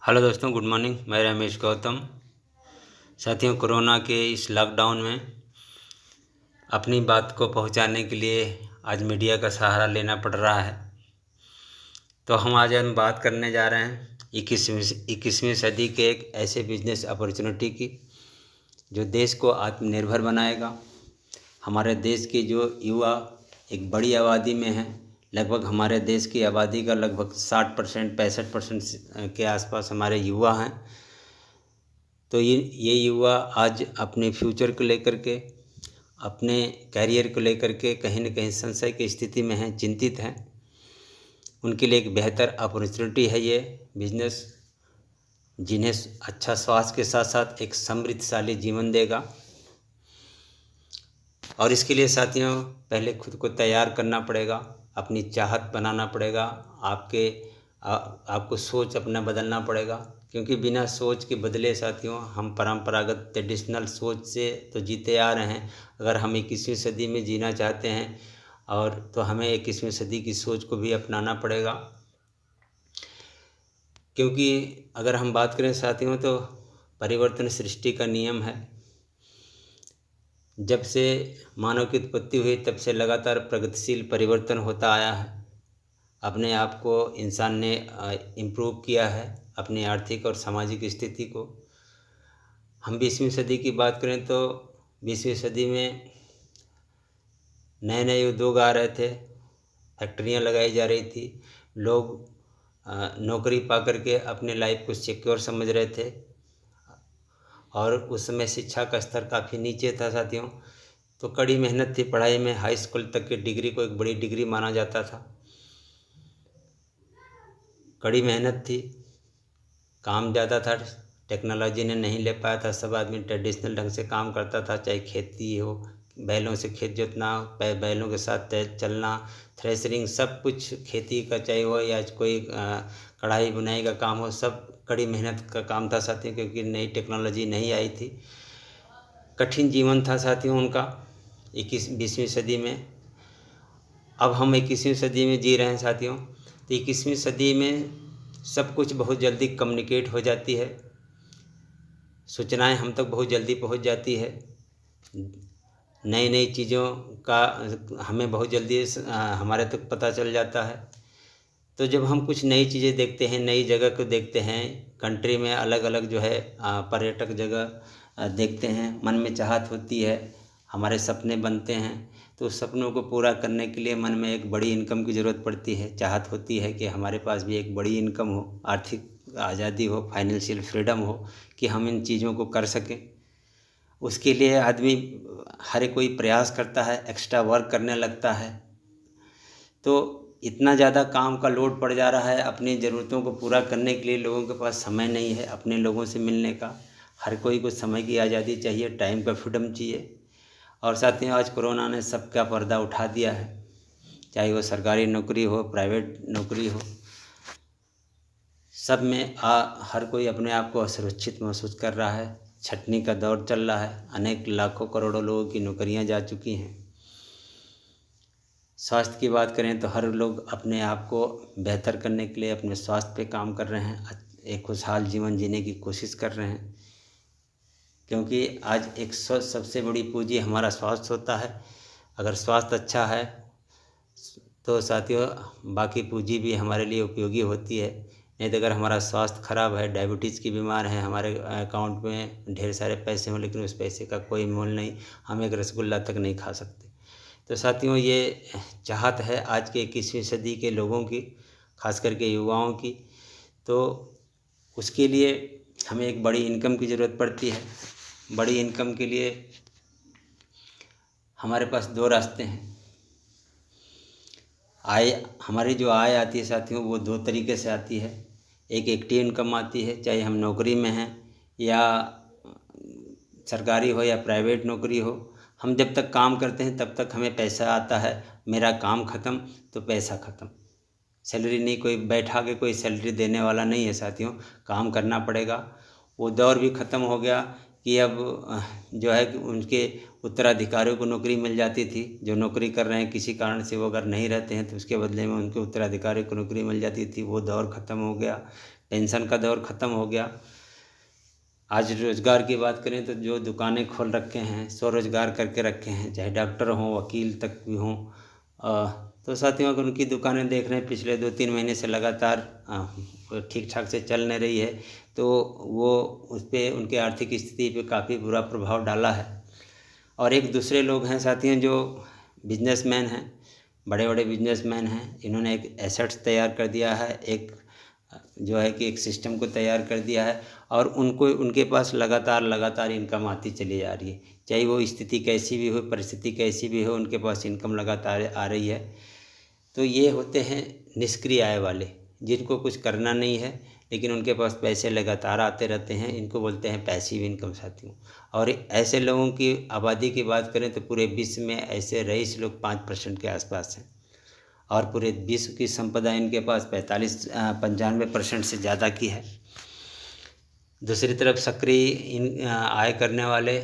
Hello दोस्तों, good morning. मैं रमेश गौतम। साथियों, कोरोना के इस लॉकडाउन में अपनी बात को पहुंचाने के लिए आज मीडिया का सहारा लेना पड़ रहा है। तो हम बात करने जा रहे हैं 21वीं सदी के एक ऐसे बिजनेस अपॉर्चुनिटी की जो देश को आत्मनिर्भर बनाएगा। हमारे देश के जो युवा एक बड़ी आबादी में हैं, लगभग हमारे देश की आबादी का लगभग 60% 65% के आसपास हमारे युवा हैं। तो ये युवा आज अपने फ्यूचर को लेकर के, अपने कैरियर को लेकर के कहीं न कहीं संशय की स्थिति में हैं, चिंतित हैं। उनके लिए एक बेहतर अपॉर्चुनिटी है ये बिजनेस, जिन्हें अच्छा स्वास्थ्य के साथ साथ एक समृद्धशाली जीवन देगा। और इसके लिए साथियों पहले खुद को तैयार करना पड़ेगा, अपनी चाहत बनाना पड़ेगा, आपको सोच अपना बदलना पड़ेगा। क्योंकि बिना सोच के बदले साथियों हम परंपरागत ट्रेडिशनल सोच से तो जीते आ रहे हैं। अगर हम 21वीं सदी में जीना चाहते हैं और तो हमें 21वीं सदी की सोच को भी अपनाना पड़ेगा। क्योंकि अगर हम बात करें साथियों तो परिवर्तन सृष्टि का नियम है। जब से मानव की उत्पत्ति हुई तब से लगातार प्रगतिशील परिवर्तन होता आया है। अपने आप को इंसान ने इम्प्रूव किया है, अपनी आर्थिक और सामाजिक स्थिति को। हम 20वीं सदी की बात करें तो 20वीं सदी में नए नए उद्योग आ रहे थे, फैक्ट्रियां लगाई जा रही थी, लोग नौकरी पा करके अपने लाइफ को सिक्योर समझ रहे थे। और उस समय शिक्षा का स्तर काफ़ी नीचे था साथियों। तो कड़ी मेहनत थी पढ़ाई में, हाई स्कूल तक की डिग्री को एक बड़ी डिग्री माना जाता था। कड़ी मेहनत थी, काम ज़्यादा था, टेक्नोलॉजी ने नहीं ले पाया था। सब आदमी ट्रेडिशनल ढंग से काम करता था, चाहे खेती हो, बैलों से खेत जोतना, बैलों के साथ चलना, थ्रेशरिंग, सब कुछ खेती का चाहे हो या कोई कढ़ाई बुनाई का काम हो, सब कड़ी मेहनत का काम था साथियों। क्योंकि नई टेक्नोलॉजी नहीं आई थी। कठिन जीवन था साथियों उनका 20वीं सदी में। अब हम 21वीं सदी में जी रहे हैं साथियों। तो 21वीं सदी में सब कुछ बहुत जल्दी कम्युनिकेट हो जाती है, सूचनाएं हम तक बहुत जल्दी पहुंच जाती है, नई नई चीज़ों का हमें बहुत जल्दी हमारे तक पता चल जाता है। तो जब हम कुछ नई चीज़ें देखते हैं, नई जगह को देखते हैं, कंट्री में अलग अलग जो है पर्यटक जगह देखते हैं, मन में चाहत होती है, हमारे सपने बनते हैं। तो उस सपनों को पूरा करने के लिए मन में एक बड़ी इनकम की ज़रूरत पड़ती है। चाहत होती है कि हमारे पास भी एक बड़ी इनकम हो, आर्थिक आज़ादी हो, फाइनेंशियल फ्रीडम हो कि हम इन चीज़ों को कर सकें। उसके लिए आदमी हर कोई प्रयास करता है, एक्स्ट्रा वर्क करने लगता है। तो इतना ज़्यादा काम का लोड पड़ जा रहा है, अपनी ज़रूरतों को पूरा करने के लिए लोगों के पास समय नहीं है अपने लोगों से मिलने का। हर कोई को समय की आज़ादी चाहिए, टाइम का फ्रीडम चाहिए। और साथियों आज कोरोना ने सबका पर्दा उठा दिया है, चाहे वो सरकारी नौकरी हो, प्राइवेट नौकरी हो, सब में हर कोई अपने आप को असुरक्षित महसूस कर रहा है। छटनी का दौर चल रहा है, अनेक लाखों करोड़ों लोगों की नौकरियां जा चुकी हैं। स्वास्थ्य की बात करें तो हर लोग अपने आप को बेहतर करने के लिए अपने स्वास्थ्य पे काम कर रहे हैं, एक खुशहाल जीवन जीने की कोशिश कर रहे हैं। क्योंकि आज एक सबसे बड़ी पूंजी हमारा स्वास्थ्य होता है। अगर स्वास्थ्य अच्छा है तो साथियों बाकी पूंजी भी हमारे लिए उपयोगी होती है। नहीं तो अगर हमारा स्वास्थ्य खराब है, डायबिटीज़ की बीमार है, हमारे अकाउंट में ढेर सारे पैसे हों लेकिन उस पैसे का कोई मोल नहीं, हम एक रसगुल्ला तक नहीं खा सकते। तो साथियों ये चाहत है आज के 21वीं सदी के लोगों की, खास करके युवाओं की। तो उसके लिए हमें एक बड़ी इनकम की ज़रूरत पड़ती है। बड़ी इनकम के लिए हमारे पास दो रास्ते हैं। हमारी जो आय आती है साथियों वो दो तरीके से आती है। एक एक्टिव इनकम आती है, चाहे हम नौकरी में हैं या सरकारी हो या प्राइवेट नौकरी हो। हम जब तक काम करते हैं तब तक हमें पैसा आता है, मेरा काम ख़त्म तो पैसा ख़त्म। सैलरी नहीं, कोई बैठा के कोई सैलरी देने वाला नहीं है साथियों, काम करना पड़ेगा। वो दौर भी ख़त्म हो गया कि अब जो है कि उनके उत्तराधिकारियों को नौकरी मिल जाती थी। जो नौकरी कर रहे हैं किसी कारण से वो अगर नहीं रहते हैं तो उसके बदले में उनके उत्तराधिकारी को नौकरी मिल जाती थी। वो दौर ख़त्म हो गया, पेंशन का दौर ख़त्म हो गया। आज रोज़गार की बात करें तो जो दुकानें खोल रखे हैं, स्वरोज़गार करके रखे हैं, चाहे डॉक्टर हों, वकील तक भी हों, तो साथियों अगर उनकी दुकानें देख रहे हैं पिछले 2-3 महीने से लगातार ठीक ठाक से चल नहीं रही है, तो वो उस पर उनके आर्थिक स्थिति पे काफ़ी बुरा प्रभाव डाला है। और एक दूसरे लोग हैं साथियों जो बिजनेसमैन हैं, बड़े बड़े बिजनेसमैन हैं, इन्होंने एक एसेट्स तैयार कर दिया है, एक जो है कि एक सिस्टम को तैयार कर दिया है और उनको उनके पास लगातार इनकम आती चली जा रही है। चाहे वो स्थिति कैसी भी हो, परिस्थिति कैसी भी हो, उनके पास इनकम लगातार आ रही है। तो ये होते हैं निष्क्रिय आय वाले, जिनको कुछ करना नहीं है लेकिन उनके पास पैसे लगातार आते रहते हैं। इनको बोलते हैं पैसिव इनकम साथियों। और ऐसे लोगों की आबादी की बात करें तो पूरे विश्व में ऐसे रईस लोग 5% के आसपास हैं और पूरे विश्व की संपदा इनके पास 95% से ज़्यादा की है। दूसरी तरफ सक्रिय आय करने वाले,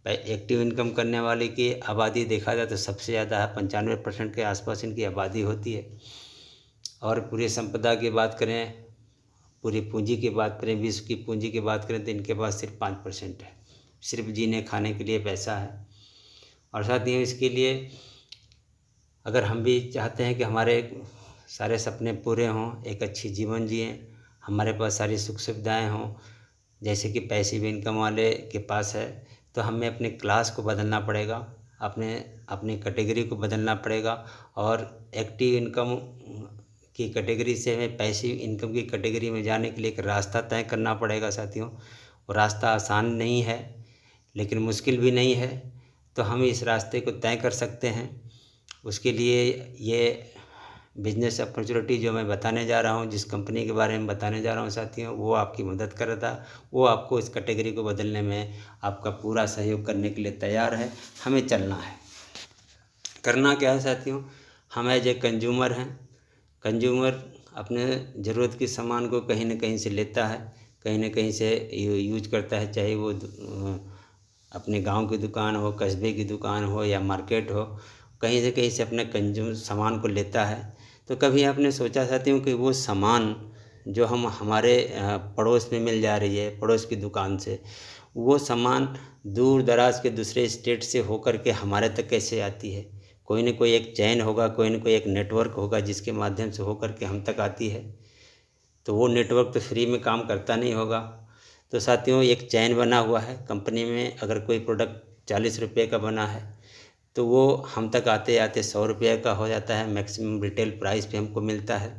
एक्टिव इनकम करने वाले की आबादी देखा जाए तो सबसे ज़्यादा है, 95% के आसपास इनकी आबादी होती है। और पूरी संपदा की बात करें, पूरी पूंजी की बात करें, विश्व की पूंजी की बात करें तो इनके पास सिर्फ 5% है। सिर्फ जीने खाने के लिए पैसा है। और साथ ही इसके लिए अगर हम भी चाहते हैं कि हमारे सारे सपने पूरे हों, एक अच्छी जीवन जिएं, हमारे पास सारी सुख सुविधाएं हों जैसे कि पैसिव इनकम वाले के पास है, तो हमें अपने क्लास को बदलना पड़ेगा, अपनी कैटेगरी को बदलना पड़ेगा और एक्टिव इनकम की कैटेगरी से हमें पैसिव इनकम की कैटेगरी में जाने के लिए एक रास्ता तय करना पड़ेगा साथियों। वो रास्ता आसान नहीं है लेकिन मुश्किल भी नहीं है, तो हम इस रास्ते को तय कर सकते हैं। उसके लिए ये बिजनेस अपॉर्चुनिटी जो मैं बताने जा रहा हूँ, जिस कंपनी के बारे में बताने जा रहा हूँ साथियों, वो आपकी मदद कर रहा था। वो आपको इस कैटेगरी को बदलने में आपका पूरा सहयोग करने के लिए तैयार है। हमें चलना है। करना क्या है साथियों, हम एज ए कंज्यूमर हैं। कंज्यूमर अपने ज़रूरत के सामान को कहीं ना कहीं से लेता है, कहीं ना कहीं से यूज करता है, चाहे वो अपने गांव की दुकान हो, कस्बे की दुकान हो या मार्केट हो, कहीं से अपने कंज्यूम सामान को लेता है। तो कभी आपने सोचा साथियों कि वो सामान जो हमारे पड़ोस में मिल जा रही है, पड़ोस की दुकान से, वो सामान दूर दराज के दूसरे स्टेट से होकर के हमारे तक कैसे आती है? कोई न कोई एक चैन होगा, कोई न कोई एक नेटवर्क होगा जिसके माध्यम से होकर के हम तक आती है। तो वो नेटवर्क तो फ्री में काम करता नहीं होगा। तो साथियों एक चैन बना हुआ है कंपनी में। अगर कोई प्रोडक्ट 40 रुपये का बना है तो वो हम तक आते आते 100 रुपये का हो जाता है। मैक्सिमम रिटेल प्राइस पे हमको मिलता है।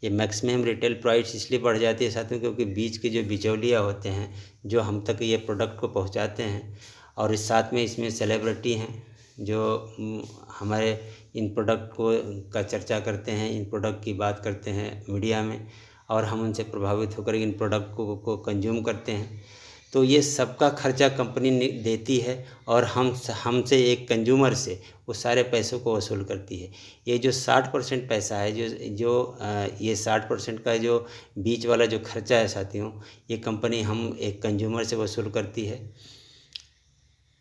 ये मैक्सिमम रिटेल प्राइस इसलिए बढ़ जाती है साथियों क्योंकि बीच के जो बिचौलिया होते हैं जो हम तक ये प्रोडक्ट को पहुंचाते हैं, और इस साथ में इसमें सेलिब्रिटी हैं जो हमारे इन प्रोडक्ट को का चर्चा करते हैं, इन प्रोडक्ट की बात करते हैं मीडिया में, और हम उनसे प्रभावित होकर इन प्रोडक्ट को कंज्यूम करते हैं। तो ये सबका खर्चा कंपनी देती है और हमसे एक कंज्यूमर से वो सारे पैसों को वसूल करती है। ये जो 60% पैसा है, ये 60% का जो बीच वाला जो खर्चा है साथियों, ये कंपनी हम एक कंज्यूमर से वसूल करती है।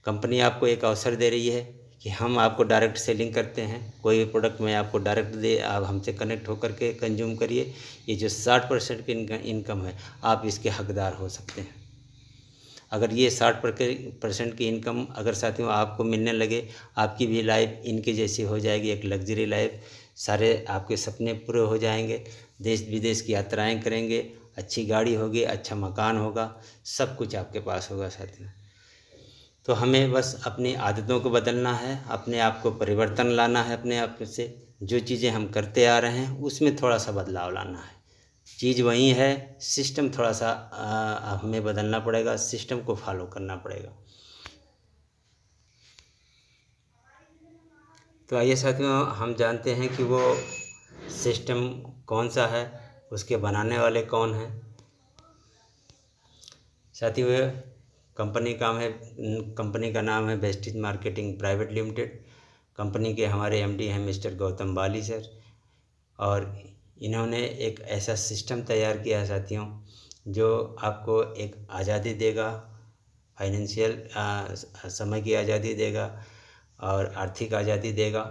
कंपनी आपको एक अवसर दे रही है कि हम आपको डायरेक्ट सेलिंग करते हैं, कोई भी प्रोडक्ट मैं आपको डायरेक्ट दे, आप हमसे कनेक्ट होकर के कंज्यूम करिए। ये जो 60% की इनकम है आप इसके हकदार हो सकते हैं। अगर ये 60% की इनकम अगर साथियों आपको मिलने लगे, आपकी भी लाइफ इनके जैसी हो जाएगी, एक लग्जरी लाइफ। सारे आपके सपने पूरे हो जाएंगे, देश विदेश की यात्राएं करेंगे, अच्छी गाड़ी होगी, अच्छा मकान होगा, सब कुछ आपके पास होगा साथियों। तो हमें बस अपनी आदतों को बदलना है, अपने आप को परिवर्तन लाना है, अपने आप से जो चीज़ें हम करते आ रहे हैं उसमें थोड़ा सा बदलाव लाना है। चीज़ वही है, सिस्टम थोड़ा सा हमें बदलना पड़ेगा, सिस्टम को फॉलो करना पड़ेगा। तो आइए साथियों हम जानते हैं कि वो सिस्टम कौन सा है, उसके बनाने वाले कौन हैं। साथियों कंपनी का नाम है wastage marketing private limited. Company के हमारे एमडी हैं मिस्टर गौतम बाली सर, और इन्होंने एक ऐसा सिस्टम तैयार किया है साथियों जो आपको एक आज़ादी देगा फाइनेंशियल समय की आज़ादी देगा और आर्थिक आज़ादी देगा,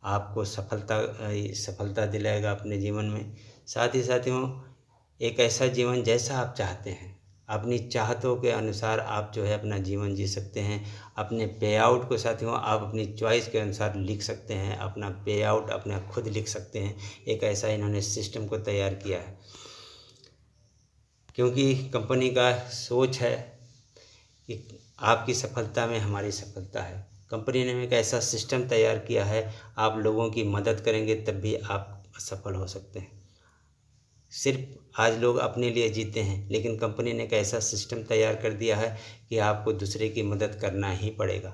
आपको सफलता दिलाएगा अपने जीवन में। साथ ही साथियों, एक ऐसा जीवन जैसा आप चाहते हैं, अपनी चाहतों के अनुसार आप जो है अपना जीवन जी सकते हैं। अपने पे आउट को साथियों आप अपनी चॉइस के अनुसार लिख सकते हैं, अपना पे आउट अपना खुद लिख सकते हैं। एक ऐसा इन्होंने सिस्टम को तैयार किया है, क्योंकि कंपनी का सोच है कि आपकी सफलता में हमारी सफलता है। कंपनी ने एक ऐसा सिस्टम तैयार किया है, आप लोगों की मदद करेंगे तब भी आप सफल हो सकते हैं। सिर्फ आज लोग अपने लिए जीते हैं, लेकिन कंपनी ने एक ऐसा सिस्टम तैयार कर दिया है कि आपको दूसरे की मदद करना ही पड़ेगा।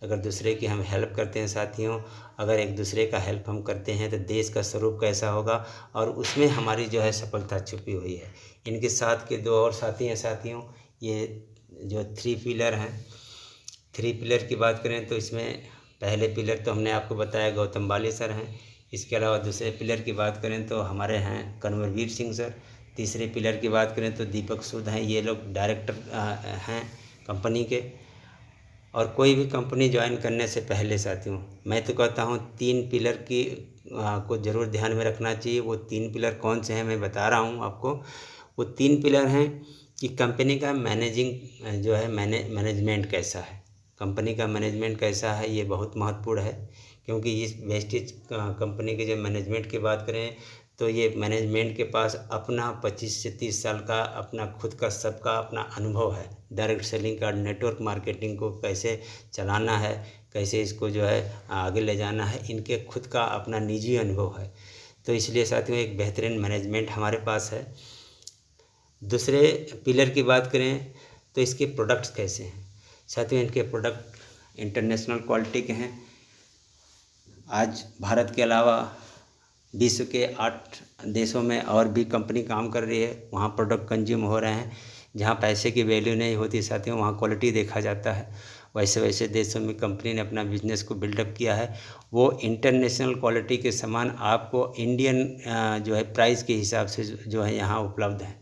अगर दूसरे की हम हेल्प करते हैं साथियों, अगर एक दूसरे का हेल्प हम करते हैं तो देश का स्वरूप कैसा होगा, और उसमें हमारी जो है सफलता छुपी हुई है। इनके साथ के दो और साथी हैं साथियों, ये जो 3 पिलर हैं। 3 पिलर की बात करें तो इसमें पहले पिलर तो हमने आपको बताया गौतम बाली सर हैं। इसके अलावा दूसरे पिलर की बात करें तो हमारे हैं कन्वरवीर सिंह सर। तीसरे पिलर की बात करें तो दीपक सूद हैं, ये लोग डायरेक्टर हैं कंपनी के। और कोई भी कंपनी ज्वाइन करने से पहले साथियों, मैं तो कहता हूँ 3 पिलर की को ज़रूर ध्यान में रखना चाहिए। वो 3 पिलर कौन से हैं मैं बता रहा हूँ आपको। वो 3 पिलर हैं कि कंपनी का मैनेजिंग जो है मैनेजमेंट कैसा है, कंपनी का मैनेजमेंट कैसा है, ये बहुत महत्वपूर्ण है। क्योंकि इस वेस्टेज कंपनी के जब मैनेजमेंट की बात करें तो ये मैनेजमेंट के पास अपना 25 से 30 साल का अपना खुद का सबका अपना अनुभव है। डायरेक्ट सेलिंग का, नेटवर्क मार्केटिंग को कैसे चलाना है, कैसे इसको जो है आगे ले जाना है, इनके खुद का अपना निजी अनुभव है। तो इसलिए साथियों एक बेहतरीन मैनेजमेंट हमारे पास है। दूसरे पिलर की बात करें तो इसके प्रोडक्ट्स कैसे हैं साथियों, इनके प्रोडक्ट इंटरनेशनल क्वालिटी के हैं। आज भारत के अलावा विश्व के 8 देशों में और भी कंपनी काम कर रही है, वहाँ प्रोडक्ट कंज्यूम हो रहे हैं। जहाँ पैसे की वैल्यू नहीं होती साथियों, वहाँ क्वालिटी देखा जाता है। वैसे वैसे देशों में कंपनी ने अपना बिजनेस को बिल्डअप किया है। वो इंटरनेशनल क्वालिटी के सामान आपको इंडियन जो है प्राइस के हिसाब से जो है यहाँ उपलब्ध है।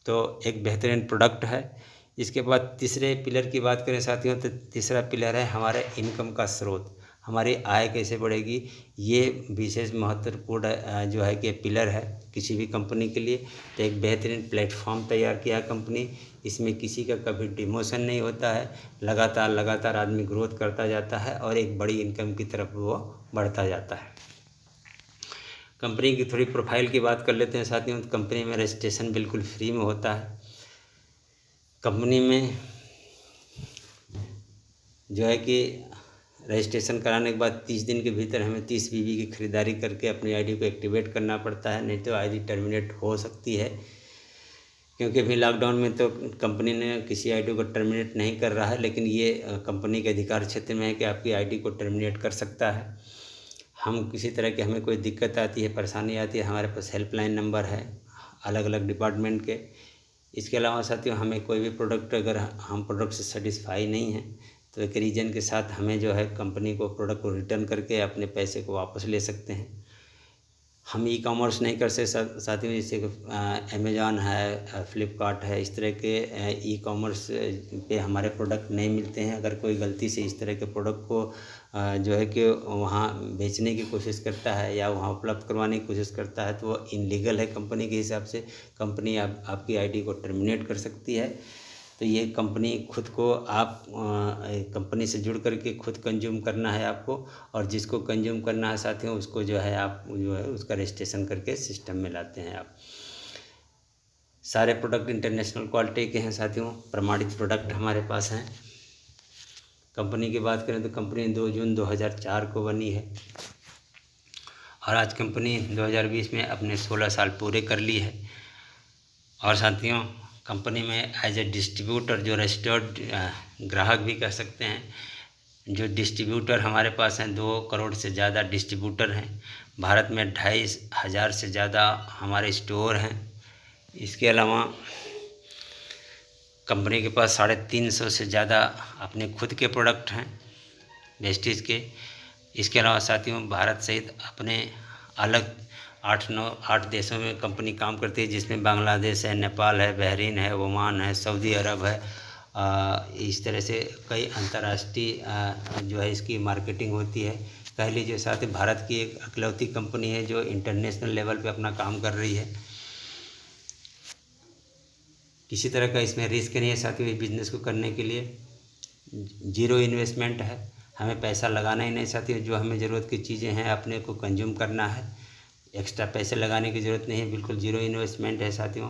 तो एक बेहतरीन प्रोडक्ट है। इसके बाद तीसरे पिलर की बात करें साथियों तो तीसरा पिलर है हमारे इनकम का स्रोत, हमारी आय कैसे बढ़ेगी। ये विशेष महत्वपूर्ण जो है कि पिलर है किसी भी कंपनी के लिए। तो एक बेहतरीन प्लेटफॉर्म तैयार किया है कंपनी, इसमें किसी का कभी डिमोशन नहीं होता है। लगातार आदमी ग्रोथ करता जाता है और एक बड़ी इनकम की तरफ वो बढ़ता जाता है। कंपनी की थोड़ी प्रोफाइल की बात कर लेते हैं साथियों। तो कंपनी में रजिस्ट्रेशन बिल्कुल फ्री में होता है। कंपनी में जो है कि रजिस्ट्रेशन कराने के बाद 30 दिन के भीतर हमें 30 बीबी की खरीदारी करके अपनी आईडी को एक्टिवेट करना पड़ता है, नहीं तो आईडी टर्मिनेट हो सकती है। क्योंकि अभी लॉकडाउन में तो कंपनी ने किसी आईडी को टर्मिनेट नहीं कर रहा है, लेकिन ये कंपनी के अधिकार क्षेत्र में है कि आपकी आईडी को टर्मिनेट कर सकता है। हम किसी तरह की हमें कोई दिक्कत आती है, परेशानी आती है, हमारे पास हेल्पलाइन नंबर है अलग अलग डिपार्टमेंट के। इसके अलावा साथियों हमें कोई भी प्रोडक्ट, अगर हम प्रोडक्ट से सेटिस्फाई नहीं हैं तो एक रीज़न के साथ हमें जो है कंपनी को प्रोडक्ट को रिटर्न करके अपने पैसे को वापस ले सकते हैं। हम ई कॉमर्स नहीं कर सकते साथियों, जैसे अमेज़ॉन है, फ्लिपकार्ट है, इस तरह के ई कॉमर्स पे हमारे प्रोडक्ट नहीं मिलते हैं। अगर कोई गलती से इस तरह के प्रोडक्ट को जो है कि वहाँ बेचने की कोशिश करता है या वहाँ उपलब्ध करवाने की कोशिश करता है तो वो इनलीगल है कंपनी के हिसाब से। कंपनी आपकी आईडी को टर्मिनेट कर सकती है। तो ये कंपनी खुद को आप कंपनी से जुड़ करके खुद कंज्यूम करना है आपको, और जिसको कंज्यूम करना है साथियों उसको जो है आप जो है उसका रजिस्ट्रेशन करके सिस्टम में लाते हैं आप। सारे प्रोडक्ट इंटरनेशनल क्वालिटी के हैं साथियों, प्रमाणित प्रोडक्ट हमारे पास हैं। कंपनी की बात करें तो कंपनी 2 जून 2004 को बनी है और आज कंपनी 2020 में अपने 16 साल पूरे कर ली है। और साथियों कंपनी में एज ए डिस्ट्रीब्यूटर, जो रजिस्टर्ड ग्राहक भी कह सकते हैं, जो डिस्ट्रीब्यूटर हमारे पास हैं 2 करोड़ से ज़्यादा डिस्ट्रीब्यूटर हैं। भारत में 2,500 से ज़्यादा हमारे स्टोर हैं। इसके अलावा कंपनी के पास 350 से ज़्यादा अपने खुद के प्रोडक्ट हैं वेस्टेज के। इसके अलावा साथियों भारत सहित अपने अलग 8 देशों में कंपनी काम करती है, जिसमें बांग्लादेश है, नेपाल है, बहरीन है, ओमान है, सऊदी अरब है इस तरह से कई अंतर्राष्ट्रीय जो है इसकी मार्केटिंग होती है। कह लीजिए साथ ही भारत की एक इकलौती कंपनी है जो इंटरनेशनल लेवल पे अपना काम कर रही है। किसी तरह का इसमें रिस्क नहीं है साथियों। इस बिज़नेस को करने के लिए जीरो इन्वेस्टमेंट है, हमें पैसा लगाना ही नहीं साथियों। जो हमें ज़रूरत की चीज़ें हैं अपने को कंज्यूम करना है, एक्स्ट्रा पैसे लगाने की ज़रूरत नहीं है, बिल्कुल जीरो इन्वेस्टमेंट है साथियों।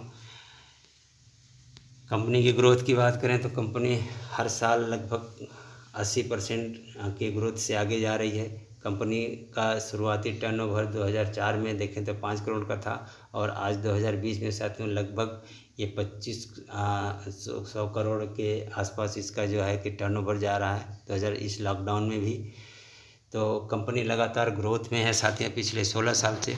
कंपनी की ग्रोथ की बात करें तो कंपनी हर साल लगभग 80% की ग्रोथ से आगे जा रही है। कंपनी का शुरुआती टर्नओवर 2004 में देखें तो 5 करोड़ का था और आज 2020 में साथियों लगभग ये 2500 करोड़ के आसपास इसका जो है कि टर्नओवर जा रहा है। इस लॉकडाउन में भी तो कंपनी लगातार ग्रोथ में है साथियों। पिछले 16 साल से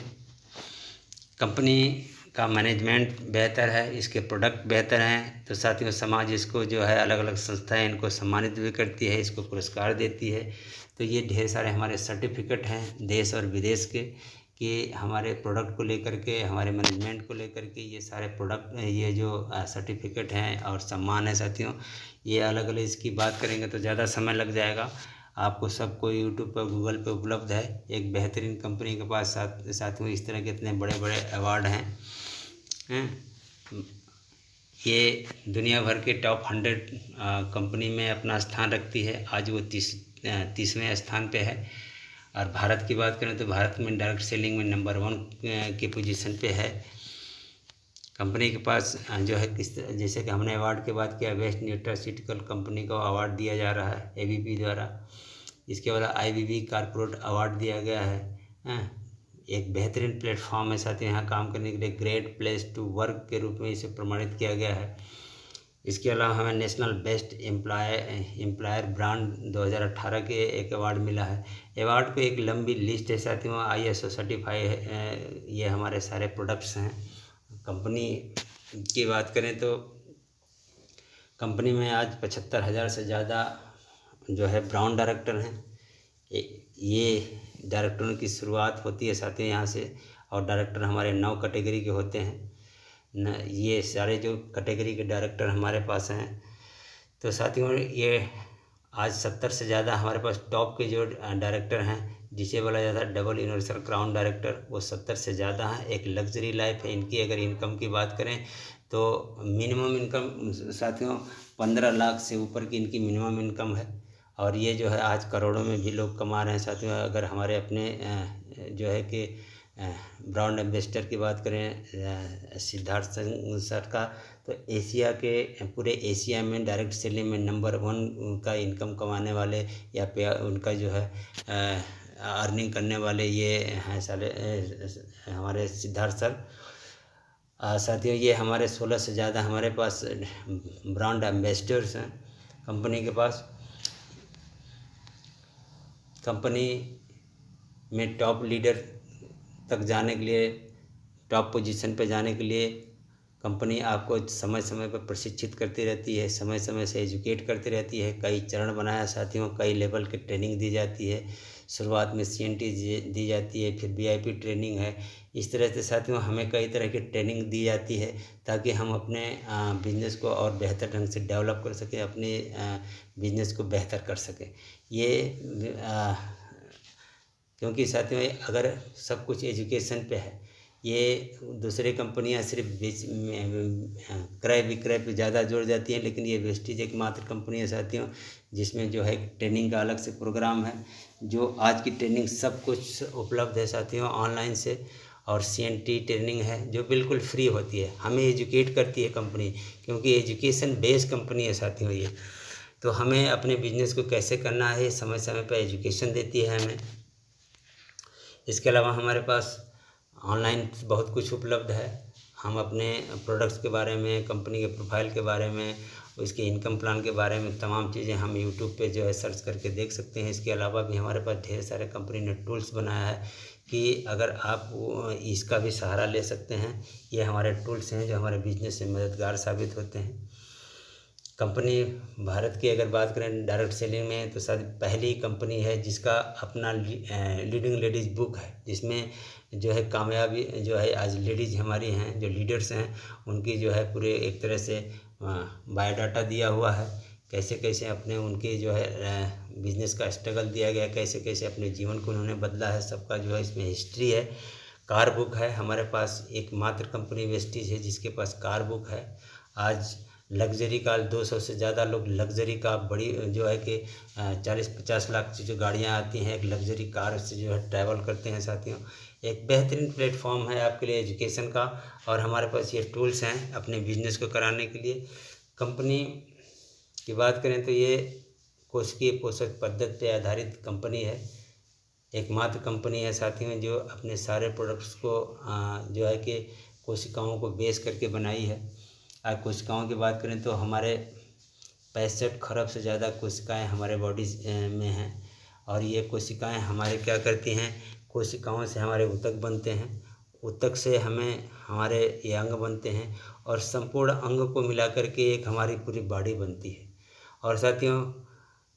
कंपनी का मैनेजमेंट बेहतर है, इसके प्रोडक्ट बेहतर हैं, तो साथियों समाज इसको जो है अलग अलग संस्थाएं इनको सम्मानित भी करती है, इसको पुरस्कार देती है। तो ये ढेर सारे हमारे सर्टिफिकेट हैं देश और विदेश के कि हमारे प्रोडक्ट को लेकर के, हमारे मैनेजमेंट को लेकर के ये सारे प्रोडक्ट, ये जो सर्टिफिकेट हैं और सम्मान है साथियों, ये अलग अलग इसकी बात करेंगे तो ज़्यादा समय लग जाएगा। आपको सबको यूट्यूब पर, गूगल पे उपलब्ध है। एक बेहतरीन कंपनी के पास साथियों इस तरह के इतने बड़े बड़े अवार्ड हैं। ये दुनिया भर के टॉप 100 कंपनी में अपना स्थान रखती है। आज वो 30वें स्थान पे है। और भारत की बात करें तो भारत में डायरेक्ट सेलिंग में नंबर 1 की पोजीशन पे है। कंपनी के पास जो है जैसे कि हमने अवार्ड की बात किया, बेस्ट न्यूट्रास्यूटिकल कंपनी को अवार्ड दिया जा रहा है ABP द्वारा। इसके बाद IBB कॉर्पोरेट अवार्ड दिया गया है। एक बेहतरीन प्लेटफॉर्म है साथियों यहाँ काम करने के लिए, ग्रेट प्लेस टू वर्क के रूप में इसे प्रमाणित किया गया है। इसके अलावा हमें नेशनल बेस्ट एम्प्लॉयर ब्रांड 2018 के एक अवार्ड मिला है। अवार्ड पे एक लंबी लिस्ट है साथियों, ISO सर्टिफाई है। ये हमारे सारे प्रोडक्ट्स हैं। कंपनी की बात करें तो कंपनी में आज 75,000 से ज़्यादा जो है ब्राउन डायरेक्टर हैं। ये डायरेक्टरों की शुरुआत होती है साथियों यहाँ से, और डायरेक्टर हमारे 9 कैटेगरी के होते हैं न। ये सारे जो कैटेगरी के डायरेक्टर हमारे पास हैं, तो साथियों ये आज 70 से ज़्यादा हमारे पास टॉप के जो डायरेक्टर हैं, जिसे बोला जाता है डबल यूनिवर्सल क्राउन डायरेक्टर, वो 70 से ज़्यादा हैं। एक लग्जरी लाइफ है इनकी। अगर इनकम की बात करें तो मिनिमम इनकम साथियों 15 लाख से ऊपर की इनकी मिनिमम इनकम है। और ये जो है आज करोड़ों में भी लोग कमा रहे हैं साथियों। अगर हमारे अपने जो है कि ब्रांड एम्बेसडर की बात करें सिद्धार्थ सर का, तो एशिया के पूरे एशिया में डायरेक्ट सेलिंग में नंबर 1 का इनकम कमाने वाले या उनका जो है अर्निंग करने वाले ये हैं सारे हमारे सिद्धार्थ सर। साथियों ये हमारे 16 से ज़्यादा हमारे पास ब्रांड एम्बेसडर्स हैं कंपनी के पास। कंपनी में टॉप लीडर तक जाने के लिए, टॉप पोजीशन पे जाने के लिए कंपनी आपको समय समय पर प्रशिक्षित करती रहती है, समय समय से एजुकेट करती रहती है। कई चरण बनाया साथियों, कई लेवल की ट्रेनिंग दी जाती है। शुरुआत में CNT दी जाती है, फिर VIP ट्रेनिंग है। इस तरह से साथियों हमें कई तरह की ट्रेनिंग दी जाती है ताकि हम अपने बिजनेस को और बेहतर ढंग से डेवलप कर सकें, अपने बिजनेस को बेहतर कर सकें। ये क्योंकि साथियों अगर सब कुछ एजुकेशन पे है, ये दूसरे कंपनियां सिर्फ क्रय विक्रय पे ज़्यादा जोर जाती हैं, लेकिन ये वेस्टीज एकमात्र कंपनी है साथियों जिसमें जो है ट्रेनिंग का अलग से प्रोग्राम है। जो आज की ट्रेनिंग सब कुछ उपलब्ध है साथियों ऑनलाइन से, और CNT ट्रेनिंग है जो बिल्कुल फ्री होती है। हमें एजुकेट करती है कंपनी, क्योंकि एजुकेशन बेस्ड कंपनी है साथियों ये। तो हमें अपने बिजनेस को कैसे करना है समय समय पर एजुकेशन देती है हमें। इसके अलावा हमारे पास ऑनलाइन बहुत कुछ उपलब्ध है। हम अपने प्रोडक्ट्स के बारे में, कंपनी के प्रोफाइल के बारे में, उसके इनकम प्लान के बारे में तमाम चीज़ें हम यूट्यूब पे जो है सर्च करके देख सकते हैं। इसके अलावा भी हमारे पास ढेर सारे कंपनी ने टूल्स बनाया है कि अगर आप इसका भी सहारा ले सकते हैं। ये हमारे टूल्स हैं जो हमारे बिजनेस में मददगार साबित होते हैं। कंपनी भारत की अगर बात करें डायरेक्ट सेलिंग में, तो शायद पहली कंपनी है जिसका अपना लीडिंग लेडीज़ बुक है, जिसमें जो है कामयाबी जो है आज लेडीज़ हमारी हैं जो लीडर्स हैं, उनकी जो है पूरे एक तरह से बायोडाटा दिया हुआ है, कैसे कैसे अपने उनके जो है बिजनेस का स्ट्रगल दिया गया, कैसे कैसे अपने जीवन को उन्होंने बदला है, सबका जो है इसमें हिस्ट्री है। कार बुक है हमारे पास, एकमात्र कंपनी वेस्टीज है जिसके पास कार बुक है। आज लग्जरी कार 200 से ज़्यादा लोग लग्जरी का बड़ी जो है कि 40-50 लाख की जो गाड़ियाँ आती हैं, एक लग्जरी कार से जो है ट्रैवल करते हैं साथियों। एक बेहतरीन प्लेटफॉर्म है आपके लिए एजुकेशन का, और हमारे पास ये टूल्स हैं अपने बिजनेस को कराने के लिए। कंपनी की बात करें तो ये कोशिकीय पोषक पद्धति पर आधारित कंपनी है, एकमात्र कंपनी है साथियों जो अपने सारे प्रोडक्ट्स को जो है कि कोशिकाओं को बेस करके बनाई है। आज कोशिकाओं की बात करें तो हमारे 65 खरब से ज़्यादा कोशिकाएं हमारे बॉडी में हैं, और ये कोशिकाएं हमारे क्या करती हैं, कोशिकाओं से हमारे ऊतक बनते हैं, ऊतक से हमें हमारे ये अंग बनते हैं, और संपूर्ण अंग को मिला करके एक हमारी पूरी बॉडी बनती है। और साथियों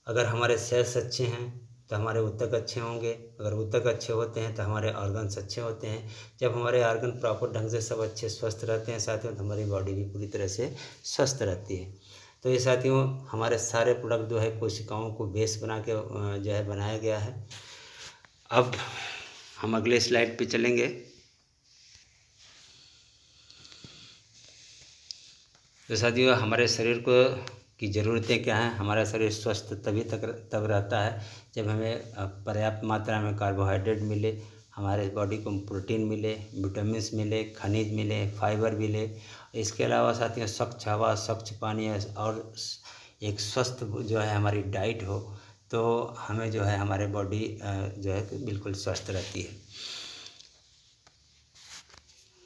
अगर हमारे सेल्स अच्छे हैं तो हमारे ऊतक अच्छे होंगे, अगर ऊतक अच्छे होते हैं तो हमारे ऑर्गन्स अच्छे होते हैं। जब हमारे ऑर्गन प्रॉपर ढंग से सब अच्छे स्वस्थ रहते हैं साथियों, तो हमारी बॉडी भी पूरी तरह से स्वस्थ रहती है। तो ये साथियों हमारे सारे प्रोडक्ट जो है कोशिकाओं को बेस बना के जो है बनाया गया है। अब हम अगले स्लाइड पे चलेंगे। तो साथियों हमारे शरीर को की ज़रूरतें क्या हैं। हमारा शरीर स्वस्थ तब रहता है जब हमें पर्याप्त मात्रा में कार्बोहाइड्रेट मिले, हमारे बॉडी को प्रोटीन मिले, विटामिन्स मिले, खनिज मिले, फाइबर मिले। इसके अलावा साथियों स्वच्छ हवा, स्वच्छ पानी और एक स्वस्थ जो है हमारी डाइट हो, तो हमें जो है हमारे बॉडी जो है बिल्कुल स्वस्थ रहती है।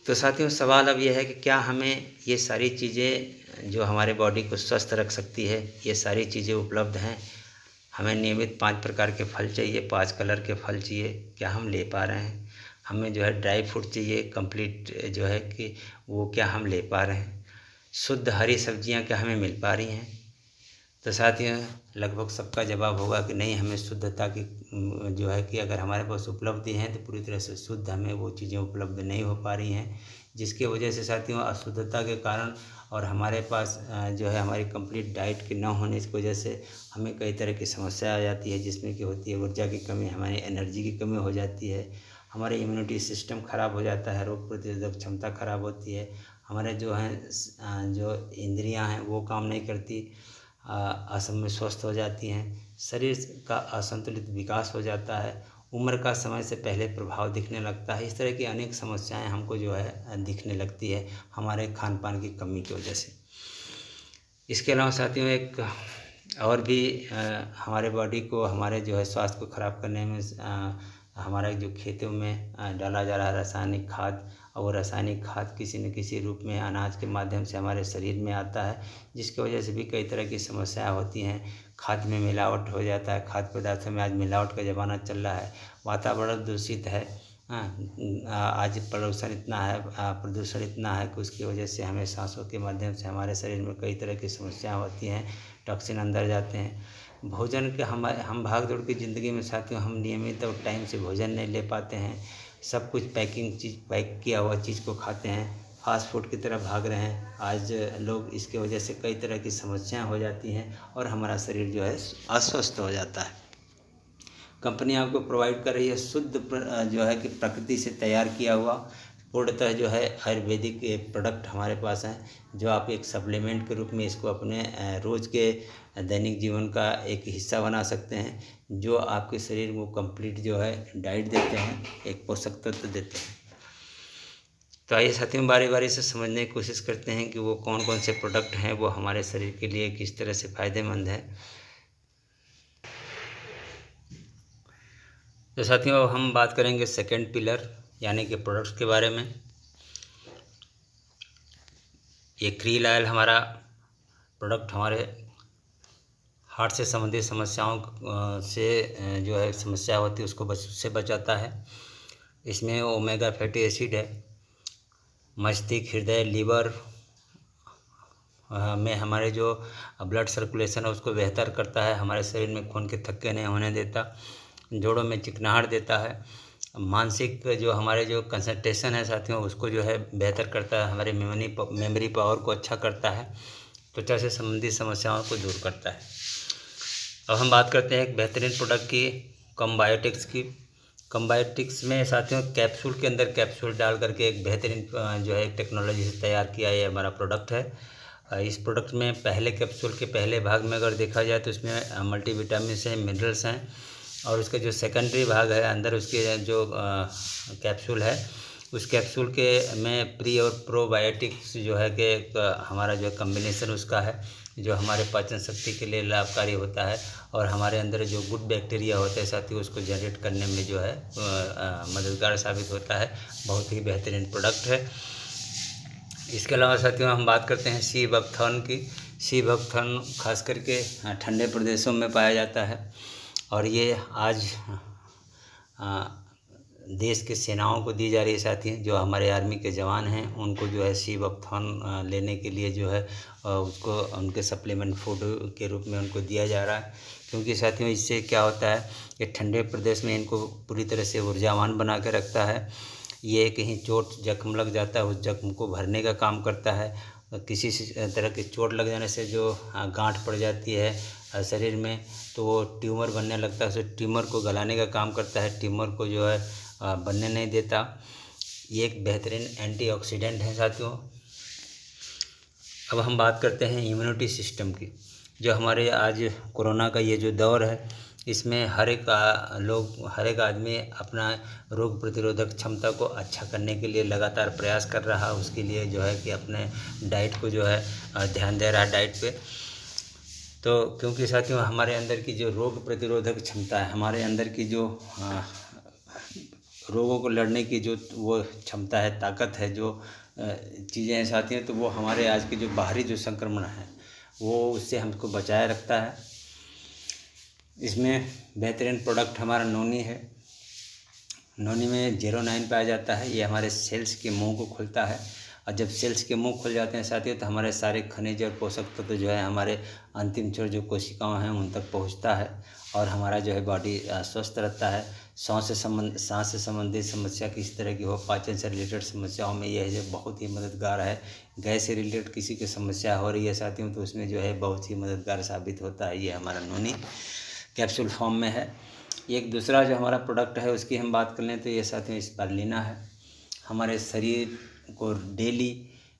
तो साथियों सवाल अब यह है कि क्या हमें ये सारी चीज़ें जो हमारे बॉडी को स्वस्थ रख सकती है, ये सारी चीज़ें उपलब्ध हैं। हमें नियमित 5 प्रकार के फल चाहिए, 5 कलर के फल चाहिए, क्या हम ले पा रहे हैं। हमें जो है ड्राई फ्रूट चाहिए कंप्लीट जो है कि वो क्या हम ले पा रहे हैं। शुद्ध हरी सब्जियां क्या हमें मिल पा रही हैं। तो साथियों लगभग सबका जवाब होगा कि नहीं, हमें शुद्धता की जो है कि अगर हमारे पास उपलब्धि हैं तो पूरी तरह से शुद्ध हमें वो चीज़ें उपलब्ध नहीं हो पा रही हैं, जिसकी वजह से साथियों अशुद्धता के कारण और हमारे पास जो है हमारी कंप्लीट डाइट के न होने की वजह से हमें कई तरह की समस्या आ जाती है, जिसमें कि होती है ऊर्जा की कमी, हमारी एनर्जी की कमी हो जाती है, हमारे इम्यूनिटी सिस्टम ख़राब हो जाता है, रोग प्रतिरोधक क्षमता ख़राब होती है, हमारे जो हैं जो इंद्रियां हैं वो काम नहीं करती, असमय स्वस्थ हो जाती हैं, शरीर का असंतुलित विकास हो जाता है, उम्र का समय से पहले प्रभाव दिखने लगता है। इस तरह की अनेक समस्याएं हमको जो है दिखने लगती है हमारे खान पान की कमी की वजह से। इसके अलावा साथियों एक और भी हमारे बॉडी को, हमारे जो है स्वास्थ्य को ख़राब करने में हमारे जो खेतों में डाला जा रहा है रासायनिक खाद, और वो रासायनिक खाद किसी न किसी रूप में अनाज के माध्यम से हमारे शरीर में आता है, जिसकी वजह से भी कई तरह की समस्याएं होती हैं। खाद में मिलावट हो जाता है, खाद्य पदार्थों में आज मिलावट का ज़माना चल रहा है, वातावरण दूषित है। आज प्रदूषण इतना है कि उसकी वजह से हमें सांसों के माध्यम से हमारे शरीर में कई तरह की समस्याएं होती हैं, टॉक्सिन अंदर जाते हैं। भोजन के हम भाग दौड़ की ज़िंदगी में साथियों हम नियमित और टाइम से भोजन नहीं ले पाते हैं, सब कुछ पैक किया हुआ चीज़ को खाते हैं, फास्ट फूड की तरफ भाग रहे हैं आज लोग। इसके वजह से कई तरह की समस्याएं हो जाती हैं और हमारा शरीर जो है अस्वस्थ हो जाता है। कंपनी आपको प्रोवाइड कर रही है शुद्ध जो है कि प्रकृति से तैयार किया हुआ पूर्णतः जो है आयुर्वेदिक प्रोडक्ट हमारे पास हैं, जो आप एक सप्लीमेंट के रूप में इसको अपने रोज़ के दैनिक जीवन का एक हिस्सा बना सकते हैं, जो आपके शरीर को कंप्लीट जो है डाइट देते हैं, एक पोषक तत्व देते हैं। तो आइए साथियों बारी बारी से समझने की कोशिश करते हैं कि वो कौन कौन से प्रोडक्ट हैं, वो हमारे शरीर के लिए किस तरह से फ़ायदेमंद है। तो साथियों अब हम बात करेंगे सेकंड पिलर यानी कि प्रोडक्ट्स के बारे में। ये क्रील ऑयल हमारा प्रोडक्ट हमारे हार्ट से संबंधित समस्याओं से जो है समस्या होती है उससे बचाता है। इसमें ओमेगा फैटी एसिड है, मस्तिष्क, हृदय, लीवर में हमारे जो ब्लड सर्कुलेशन है उसको बेहतर करता है, हमारे शरीर में खून के थक्के नहीं होने देता, जोड़ों में चिकनाहट देता है, मानसिक जो हमारे जो कंसंट्रेशन है साथियों उसको जो है बेहतर करता है, हमारे मेमोरी पावर को अच्छा करता है, त्वचा से संबंधित समस्याओं को दूर करता है। अब हम बात करते हैं एक बेहतरीन प्रोडक्ट की, कम्बायोटिक्स की। कम्बायोटिक्स में साथियों कैप्सूल के अंदर कैप्सूल डाल करके एक बेहतरीन जो है टेक्नोलॉजी से तैयार किया ये हमारा प्रोडक्ट है। इस प्रोडक्ट में पहले कैप्सूल के पहले भाग में अगर देखा जाए तो इसमें मल्टीविटामिन हैं, मिनरल्स हैं, और उसका जो सेकेंडरी भाग है अंदर उसके जो कैप्सूल है उस कैप्सूल के में प्री और प्रोबायोटिक्स जो है कि हमारा जो कम्बिनेशन उसका है जो हमारे पाचन शक्ति के लिए लाभकारी होता है और हमारे अंदर जो गुड बैक्टीरिया होते हैं साथ ही उसको जनरेट करने में जो है मददगार साबित होता है। बहुत ही बेहतरीन प्रोडक्ट है। इसके अलावा साथियों हम बात करते हैं सी बकथॉर्न की। सी बकथॉर्न खास करके ठंडे प्रदेशों में पाया जाता है और ये आज देश के सेनाओं को दी जा रही है साथी, जो हमारे आर्मी के जवान हैं उनको जो है सी बकथॉर्न लेने के लिए जो है उसको उनके सप्लीमेंट फूड के रूप में उनको दिया जा रहा है, क्योंकि साथियों इससे क्या होता है कि ठंडे प्रदेश में इनको पूरी तरह से ऊर्जावान बना के रखता है। ये कहीं चोट जख्म लग जाता है उस जख्म को भरने का काम करता है। किसी तरह की चोट लग जाने से जो गांठ पड़ जाती है शरीर में तो वो ट्यूमर बनने लगता है, उस ट्यूमर को गलाने का काम करता है, ट्यूमर को जो है बनने नहीं देता। ये एक बेहतरीन एंटीऑक्सीडेंट है साथियों। अब हम बात करते हैं इम्यूनिटी सिस्टम की। जो हमारे आज कोरोना का ये जो दौर है इसमें हर एक आदमी अपना रोग प्रतिरोधक क्षमता को अच्छा करने के लिए लगातार प्रयास कर रहा है। उसके लिए जो है कि अपने डाइट को जो है ध्यान दे रहा है डाइट पे। तो क्योंकि साथियों हमारे अंदर की जो रोग प्रतिरोधक क्षमता है, हमारे अंदर की जो रोगों को लड़ने की जो वो क्षमता है, ताकत है, जो चीज़ें हैं साथियों, तो वो हमारे आज के जो बाहरी जो संक्रमण है वो उससे हमको बचाए रखता है। इसमें बेहतरीन प्रोडक्ट हमारा नोनी है। नोनी में 09 पाया जाता है। ये हमारे सेल्स के मुंह को खुलता है और जब सेल्स के मुंह खुल जाते हैं साथियों तो हमारे सारे खनिज और पोषक तत्व तो जो है हमारे अंतिम छोर जो कोशिकाओं हैं उन तक पहुंचता है और हमारा जो है बॉडी स्वस्थ रहता है। सांस से संबंधित समस्या किसी तरह की हो, पाचन से रिलेटेड समस्याओं में यह जो बहुत ही मददगार है। गैस से रिलेटेड किसी की समस्या हो रही है साथियों तो उसमें जो है बहुत ही मददगार साबित होता है। ये हमारा नोनी कैप्सूल फॉर्म में है। एक दूसरा जो हमारा प्रोडक्ट है उसकी हम बात कर लें तो ये साथियों स्पारुलिना है। हमारे शरीर को डेली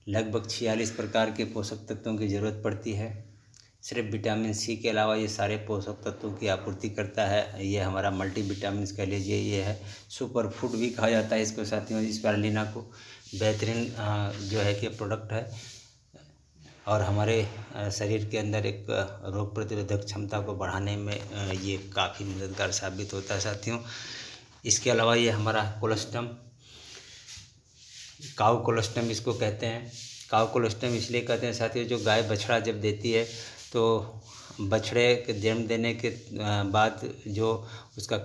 लगभग 46 प्रकार के पोषक तत्वों की ज़रूरत पड़ती है। सिर्फ विटामिन सी के अलावा ये सारे पोषक तत्वों की आपूर्ति करता है। ये हमारा मल्टी विटामिन कह लीजिए, ये है सुपर फूड भी कहा जाता है इसको साथियों। स्पारुलिना को बेहतरीन जो है कि प्रोडक्ट है और हमारे शरीर के अंदर एक रोग प्रतिरोधक क्षमता को बढ़ाने में ये काफ़ी मददगार साबित होता है साथियों। इसके अलावा ये हमारा कोलेस्ट्रम, काऊ कोलेस्ट्रम इसको कहते हैं। काऊ कोलेस्ट्रम इसलिए कहते हैं साथियों, जो गाय बछड़ा जब देती है तो बछड़े के जन्म देने के बाद जो उसका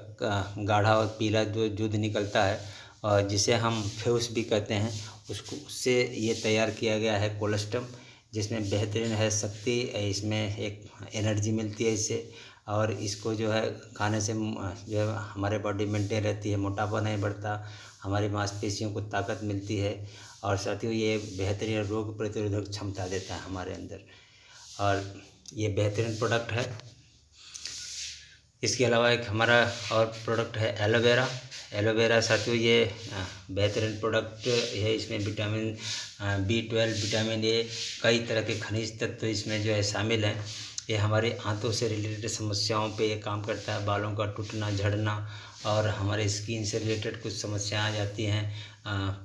गाढ़ा और पीला जो दूध निकलता है और जिसे हम फ्यूस भी कहते हैं, उससे ये तैयार किया गया है कोलेस्ट्रम, जिसमें बेहतरीन है शक्ति, इसमें एक एनर्जी मिलती है इससे और इसको जो है खाने से जो है हमारे बॉडी मेंटेन रहती है, मोटापा नहीं बढ़ता, हमारी मांसपेशियों को ताकत मिलती है और साथियों ये बेहतरीन रोग प्रतिरोधक क्षमता देता है हमारे अंदर और ये बेहतरीन प्रोडक्ट है। इसके अलावा एक हमारा और प्रोडक्ट है एलोवेरा। एलोवेरा साथियों ये बेहतरीन प्रोडक्ट है। इसमें विटामिन B12, विटामिन ए, कई तरह के खनिज तत्व इसमें जो है शामिल हैं। ये हमारे आंतों से रिलेटेड समस्याओं पे ये काम करता है, बालों का टूटना झड़ना और हमारे स्किन से रिलेटेड कुछ समस्याएं आ जाती हैं,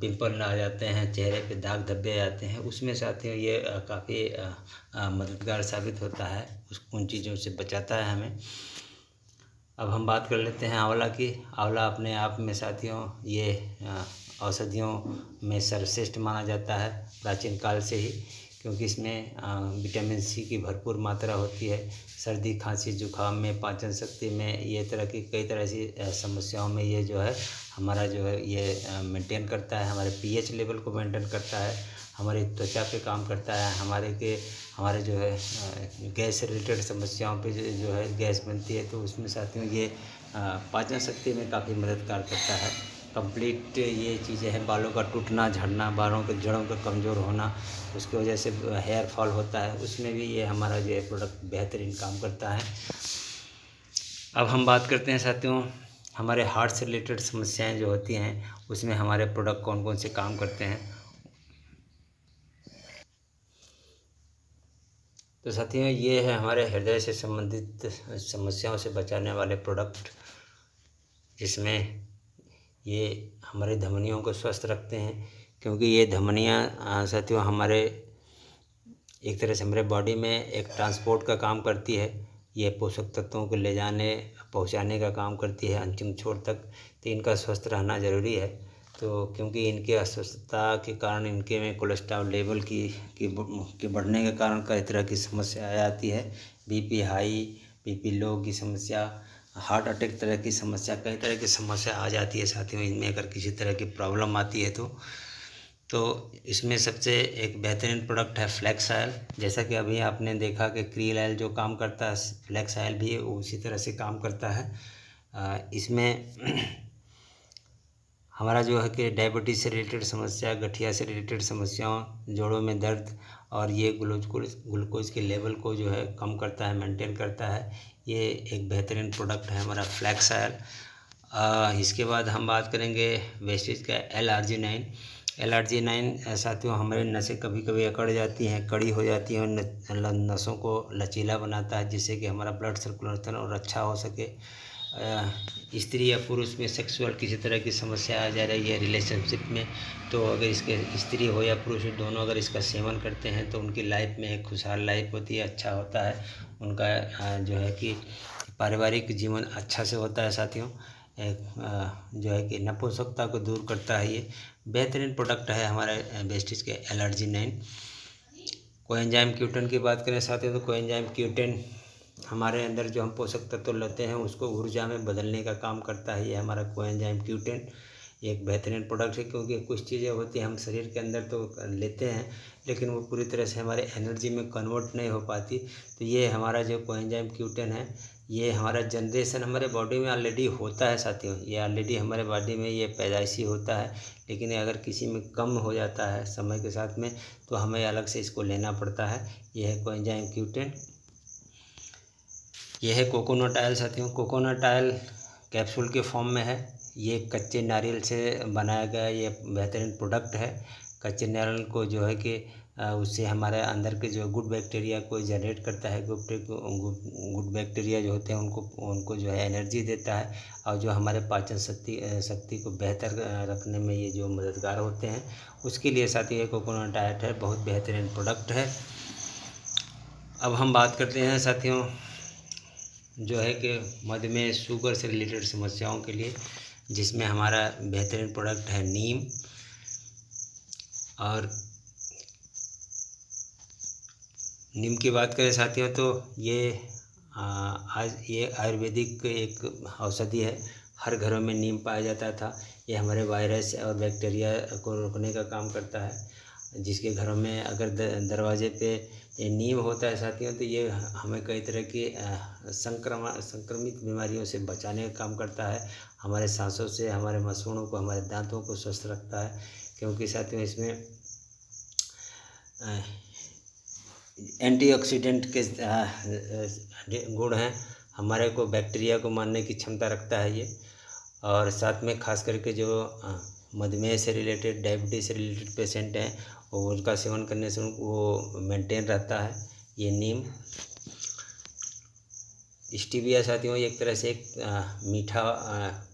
पिंपल आ जाते हैं, चेहरे पे दाग धब्बे आ जाते हैं, उसमें साथियों ये काफ़ी मददगार साबित होता है, उन चीज़ों से बचाता है हमें। अब हम बात कर लेते हैं आंवला की। आंवला अपने आप में साथियों ये औषधियों में सर्वश्रेष्ठ माना जाता है प्राचीन काल से ही, क्योंकि इसमें विटामिन सी की भरपूर मात्रा होती है। सर्दी खांसी जुकाम में, पाचन शक्ति में, ये तरह की कई तरह की समस्याओं में ये जो है हमारा जो है ये मेंटेन करता है, हमारे पीएच लेवल को मेंटेन करता है, हमारी त्वचा पे काम करता है, हमारे जो है गैस से रिलेटेड समस्याओं पे जो है गैस बनती है, तो उसमें साथियों ये पाचन शक्ति में काफ़ी मददगार करता है। कंप्लीट ये चीज़ें हैं, बालों का टूटना झड़ना, बालों के जड़ों का कमज़ोर होना, उसकी वजह से हेयर फॉल होता है, उसमें भी ये हमारा जो है प्रोडक्ट बेहतरीन काम करता है। अब हम बात करते हैं साथियों हमारे हार्ट से रिलेटेड समस्याएं जो होती हैं, उसमें हमारे प्रोडक्ट कौन कौन से काम करते हैं। तो साथियों ये है हमारे हृदय से संबंधित समस्याओं से बचाने वाले प्रोडक्ट, जिसमें ये हमारी धमनियों को स्वस्थ रखते हैं, क्योंकि ये धमनियाँ साथियों हमारे एक तरह से हमारे बॉडी में एक ट्रांसपोर्ट का काम करती है। ये पोषक तत्वों को ले जाने पहुंचाने का काम करती है अंतिम छोर तक। तो इनका स्वस्थ रहना ज़रूरी है। तो क्योंकि इनके अस्वस्थता के कारण इनके में कोलेस्ट्रॉल लेवल की बढ़ने के कारण कई तरह की समस्या आ जाती है। बीपी हाई, बीपी लो की समस्या, हार्ट अटैक तरह की समस्या, कई तरह की समस्या आ जाती है साथियों। इनमें अगर किसी तरह की प्रॉब्लम आती है तो इसमें सबसे एक बेहतरीन प्रोडक्ट है फ्लैक्स ऑयल। जैसा कि अभी आपने देखा कि क्रील ऑयल जो काम करता है, फ्लैक्स ऑयल भी उसी तरह से काम करता है। इसमें हमारा जो है कि डायबिटीज़ से रिलेटेड समस्या, गठिया से रिलेटेड समस्याओं, जोड़ों में दर्द, और ये ग्लूकोज के लेवल को जो है कम करता है, मेंटेन करता है। ये एक बेहतरीन प्रोडक्ट है हमारा फ्लैक्स ऑयल। इसके बाद हम बात करेंगे वेस्टेज का LRG9। LRG9 साथियों हमारे नसें कभी कभी अकड़ जाती हैं, कड़ी हो जाती हैं, और नसों को लचीला बनाता है, जिससे कि हमारा ब्लड सर्कुलेशन और अच्छा हो सके। स्त्री या पुरुष में सेक्सुअल किसी तरह की समस्या आ जा रही है रिलेशनशिप में, तो अगर इसके स्त्री हो या पुरुष हो, दोनों अगर इसका सेवन करते हैं तो उनकी लाइफ में एक खुशहाल लाइफ होती है, अच्छा होता है उनका जो है कि पारिवारिक जीवन अच्छा से होता है साथियों। जो है कि नपुंसकता को दूर करता है। ये बेहतरीन प्रोडक्ट है हमारे वेस्टेज के LRG9। कोएंजाइम Q10 की बात करें साथियों, तो कोएंजाइम Q10 हमारे अंदर जो हम पोषक तत्व लेते हैं उसको ऊर्जा में बदलने का काम करता है। ये हमारा कोएंजाइम Q10 एक बेहतरीन प्रोडक्ट है, क्योंकि कुछ चीज़ें होती हैं हम शरीर के अंदर तो लेते हैं, लेकिन वो पूरी तरह से हमारे एनर्जी में कन्वर्ट नहीं हो पाती। तो ये हमारा जो कोएंजाइम Q10 है, ये हमारा जनरेशन हमारे बॉडी में ऑलरेडी होता है साथियों। ये ऑलरेडी हमारे बॉडी में ये पैदाइशी होता है, लेकिन अगर किसी में कम हो जाता है समय के साथ में, तो हमें अलग से इसको लेना पड़ता है। ये है कोएंजाइम Q10। यह है कोकोनट ऑयल साथियों। कोकोनट ऑयल कैप्सूल के फॉर्म में है। ये कच्चे नारियल से बनाया गया ये बेहतरीन प्रोडक्ट है। कच्चे नारियल को जो है कि उससे हमारे अंदर के जो गुड बैक्टीरिया को जनरेट करता है। गुड बैक्टीरिया जो होते हैं उनको जो है एनर्जी देता है, और जो हमारे पाचन शक्ति को बेहतर रखने में ये जो मददगार होते हैं, उसके लिए साथियों ये कोकोनट ऑयल है, बहुत बेहतरीन प्रोडक्ट है। अब हम बात करते हैं साथियों जो है कि मधुमेह, शुगर से रिलेटेड समस्याओं के लिए, जिसमें हमारा बेहतरीन प्रोडक्ट है नीम। और नीम की बात करें साथियों तो ये आज ये आयुर्वेदिक एक औषधि है। हर घरों में नीम पाया जाता था। ये हमारे वायरस और बैक्टीरिया को रोकने का काम करता है। जिसके घरों में अगर दरवाजे पे ये नीम होता है साथियों, तो ये हमें कई तरह की संक्रमित बीमारियों से बचाने का काम करता है। हमारे सांसों से, हमारे मसूड़ों को, हमारे दांतों को स्वस्थ रखता है, क्योंकि साथियों इसमें एंटीऑक्सीडेंट के गुण हैं। हमारे को बैक्टीरिया को मारने की क्षमता रखता है ये। और साथ में खास करके जो मधुमेह से रिलेटेड, डायबिटीज़ से रिलेटेड पेशेंट हैं, और उनका सेवन करने से वो मेंटेन रहता है ये नीम। स्टीविया साथियों एक तरह से एक मीठा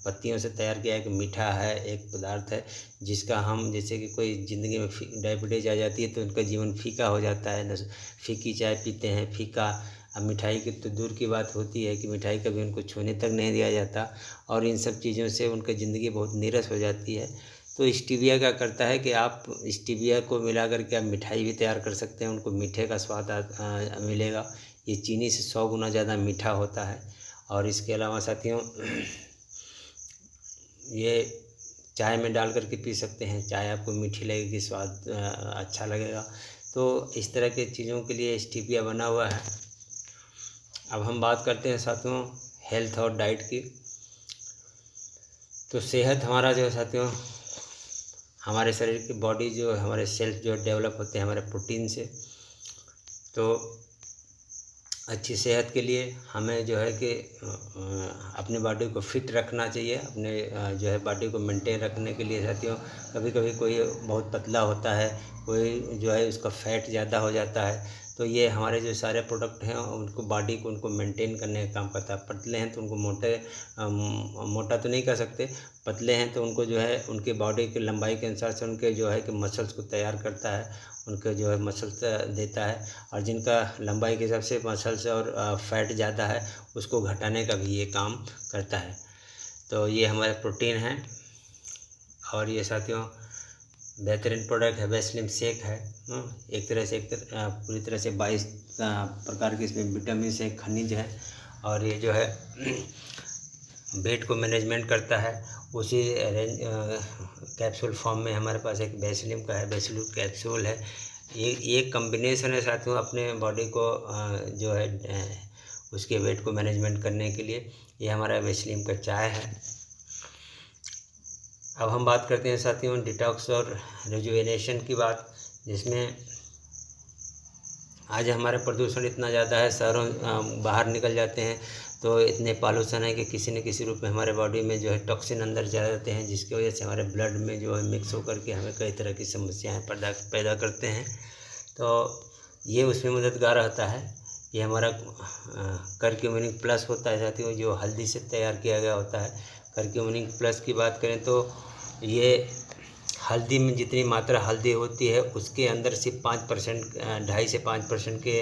पत्तियों से तैयार किया एक मीठा है, एक पदार्थ है, जिसका हम जैसे कि कोई ज़िंदगी में डायबिटीज़ आ जाती है तो उनका जीवन फीका हो जाता है, फीकी चाय पीते हैं, फीका। अब मिठाई की तो दूर की बात होती है कि मिठाई कभी उनको छूने तक नहीं दिया जाता, और इन सब चीज़ों से उनकी ज़िंदगी बहुत नीरस हो जाती है। तो स्टीविया क्या करता है कि आप स्टीविया को मिला कर के आप मिठाई भी तैयार कर सकते हैं, उनको मीठे का स्वाद मिलेगा। ये चीनी से 100 गुना ज़्यादा मीठा होता है। और इसके अलावा साथियों ये चाय में डाल करके पी सकते हैं। चाय आपको मीठी लगेगी, स्वाद अच्छा लगेगा। तो इस तरह की चीज़ों के लिए स्टीविया बना हुआ है। अब हम बात करते हैं साथियों हेल्थ और डाइट की। तो सेहत हमारा जो है साथियों, हमारे शरीर की बॉडी जो हमारे सेल्स जो डेवलप होते हैं हमारे प्रोटीन से। तो अच्छी सेहत के लिए हमें जो है कि अपनी बॉडी को फिट रखना चाहिए। अपने जो है बॉडी को मेंटेन रखने के लिए साथियों, कभी कभी कोई बहुत पतला होता है, कोई जो है उसका फैट ज़्यादा हो जाता है। तो ये हमारे जो सारे प्रोडक्ट हैं उनको बॉडी को उनको मेंटेन करने का काम करता है। पतले हैं तो उनको मोटा तो नहीं कर सकते, पतले हैं तो उनको जो है उनकी बॉडी की लंबाई के अनुसार से उनके जो है कि मसल्स को तैयार करता है, उनके जो है मसल्स देता है। और जिनका लंबाई के हिसाब से मसल्स और फैट ज़्यादा है उसको घटाने का भी ये काम करता है। तो ये हमारे प्रोटीन हैं। और ये साथियों बेहतरीन प्रोडक्ट है, स्लिम शेक है। एक तरह से पूरी तरह से 22 प्रकार के इसमें विटामिन है, खनिज है। और ये जो है वेट को मैनेजमेंट करता है। उसी रेंज कैप्सूल फॉर्म में हमारे पास एक बेसिलियम का है, बेसिलियम कैप्सूल है। ये कम्बिनेशन है साथियों अपने बॉडी को जो है उसके वेट को मैनेजमेंट करने के लिए। ये हमारा बेसिलियम का चाय है। अब हम बात करते हैं साथियों डिटॉक्स और रिजुवेनेशन की बात, जिसमें आज हमारा प्रदूषण इतना ज़्यादा है, शहरों बाहर निकल जाते हैं तो इतने पॉल्यूशन है कि किसी न किसी रूप में हमारे बॉडी में जो है टॉक्सिन अंदर जा जाते हैं, जिसकी वजह से हमारे ब्लड में जो है मिक्स होकर के हमें कई तरह की समस्याएं पैदा करते हैं। तो ये उसमें मददगार होता है। ये हमारा करक्यूमिन प्लस होता है साथियों, जो हल्दी से तैयार किया गया होता है। करक्यूमिन प्लस की बात करें तो ये हल्दी में जितनी मात्रा हल्दी होती है उसके अंदर सिर्फ 5%, 2.5 से 5% के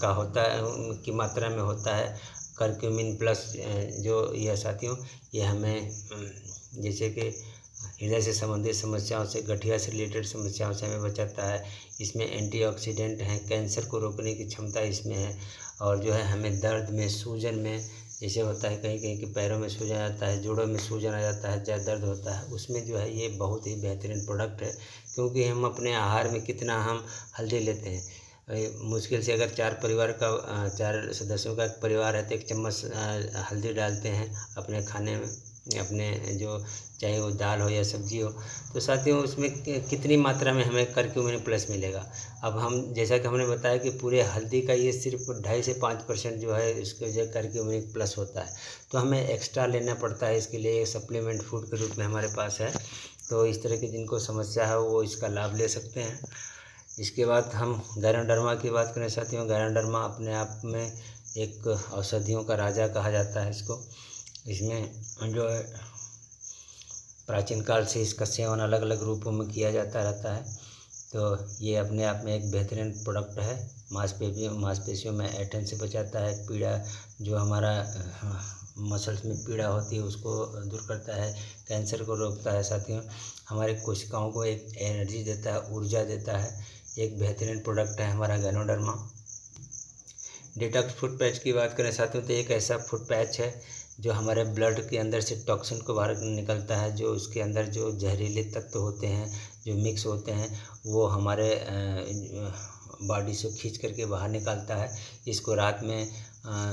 का होता है की मात्रा में होता है करक्यूमिन प्लस। जो यह साथियों ये हमें जैसे कि हृदय से संबंधित समस्याओं से, गठिया से रिलेटेड समस्याओं से हमें बचाता है। इसमें एंटीऑक्सीडेंट हैं, कैंसर को रोकने की क्षमता इसमें है। और जो है हमें दर्द में, सूजन में, जैसे होता है कहीं कहीं के पैरों में सूजन आ जाता है, जोड़ों में सूजन आ जाता है, ज़्यादा दर्द होता है, उसमें जो है ये बहुत ही बेहतरीन प्रोडक्ट है। क्योंकि हम अपने आहार में कितना हम हल्दी लेते हैं, मुश्किल से अगर 4 सदस्यों का एक परिवार है तो 1 चम्मच हल्दी डालते हैं अपने खाने में, अपने जो चाहे वो दाल हो या सब्जी हो। तो साथियों उसमें कितनी मात्रा में हमें करक्यूमिन प्लस मिलेगा। अब हम जैसा कि हमने बताया कि पूरे हल्दी का ये सिर्फ 2.5 से 5% जो है इसके जो करक्यूमिन प्लस होता है। तो हमें एक्स्ट्रा लेना पड़ता है, इसके लिए सप्लीमेंट फूड के रूप में हमारे पास है। तो इस तरह की जिनको समस्या है वो इसका लाभ ले सकते हैं। इसके बाद हम गायरोडर्मा की बात करें साथियों, गायरोडर्मा अपने आप में एक औषधियों का राजा कहा जाता है इसको। इसमें जो है प्राचीन काल से इसका सेवन अलग अलग रूपों में किया जाता रहता है। तो ये अपने आप में एक बेहतरीन प्रोडक्ट है। मांसपेशियों में ऐंठन से बचाता है, पीड़ा जो हमारा मसल्स में पीड़ा होती है उसको दूर करता है, कैंसर को रोकता है साथियों, हमारे कोशिकाओं को एक एनर्जी देता है, ऊर्जा देता है। एक बेहतरीन प्रोडक्ट है हमारा गायरोडर्मा। डिटॉक्स फूड पैच की बात करें साथियों तो एक ऐसा फूड पैच है जो हमारे ब्लड के अंदर से टॉक्सिन को बाहर निकलता है। जो उसके अंदर जो जहरीले तत्व होते हैं जो मिक्स होते हैं वो हमारे बॉडी से खींच करके बाहर निकालता है। इसको रात में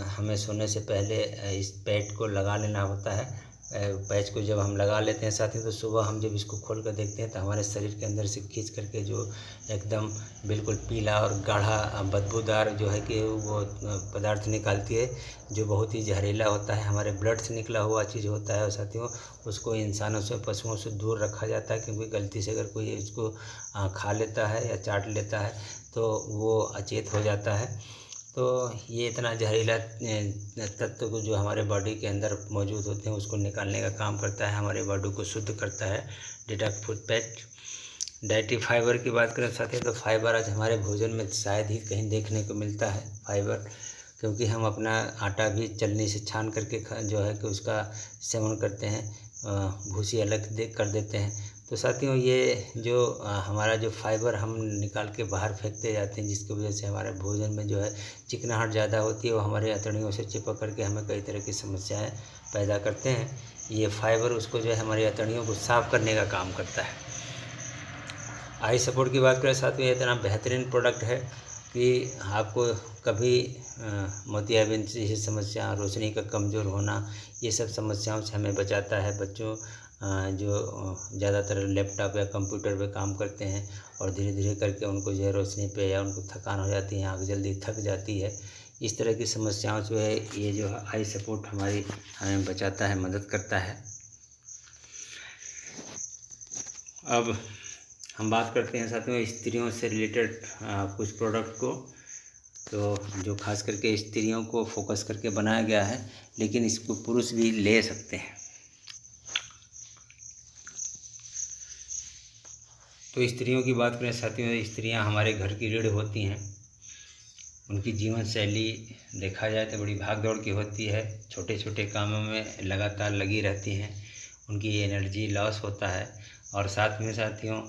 हमें सोने से पहले इस पैड को लगा लेना होता है। पैच को जब हम लगा लेते हैं साथियों तो सुबह हम जब इसको खोल कर देखते हैं तो हमारे शरीर के अंदर से खींच करके जो एकदम बिल्कुल पीला और गाढ़ा बदबूदार जो है कि वो पदार्थ निकालती है, जो बहुत ही जहरीला होता है, हमारे ब्लड से निकला हुआ चीज़ होता है। और साथियों उसको इंसानों से, पशुओं से दूर रखा जाता है, क्योंकि गलती से अगर कोई इसको खा लेता है या चाट लेता है तो वो अचेत हो जाता है। तो ये इतना जहरीला तत्व को जो हमारे बॉडी के अंदर मौजूद होते हैं उसको निकालने का काम करता है, हमारे बॉडी को शुद्ध करता है detox food patch. Dietary fibre की बात करें साथियों तो फाइबर आज हमारे भोजन में शायद ही कहीं देखने को मिलता है फाइबर, क्योंकि हम अपना आटा भी चलनी से छान करके जो है कि उसका सेवन करते हैं, भूसी अलग कर देते हैं। तो साथियों ये जो हमारा जो फाइबर हम निकाल के बाहर फेंकते जाते हैं, जिसकी वजह से हमारे भोजन में जो है चिकनाहट ज़्यादा होती है, वो हमारे अतड़ियों से चिपक करके हमें कई तरह की समस्याएं पैदा करते हैं। ये फाइबर उसको जो है हमारी हथेलियों को साफ़ करने का काम करता है। आई सपोर्ट की बात करें साथ में, ये इतना बेहतरीन प्रोडक्ट है कि आपको कभी मोतियाबिंद जैसी समस्या, रोशनी का कमज़ोर होना, ये सब समस्याओं से हमें बचाता है। बच्चों जो ज़्यादातर लैपटॉप या कंप्यूटर पे काम करते हैं और धीरे धीरे करके उनको जो है रोशनी पे या उनको थकान हो जाती है, आँख जल्दी थक जाती है, इस तरह की समस्याओं से ये जो आई सपोर्ट हमें बचाता है, मदद करता है। अब हम बात करते हैं साथ में स्त्रियों से रिलेटेड कुछ प्रोडक्ट को, तो जो खास करके स्त्रियों को फोकस करके बनाया गया है, लेकिन इसको पुरुष भी ले सकते हैं। तो स्त्रियों की बात करें साथियों, स्त्रियां हमारे घर की रीढ़ होती हैं। उनकी जीवन शैली देखा जाए तो बड़ी भाग दौड़ की होती है, छोटे छोटे कामों में लगातार लगी रहती हैं, उनकी एनर्जी लॉस होता है और साथ में साथियों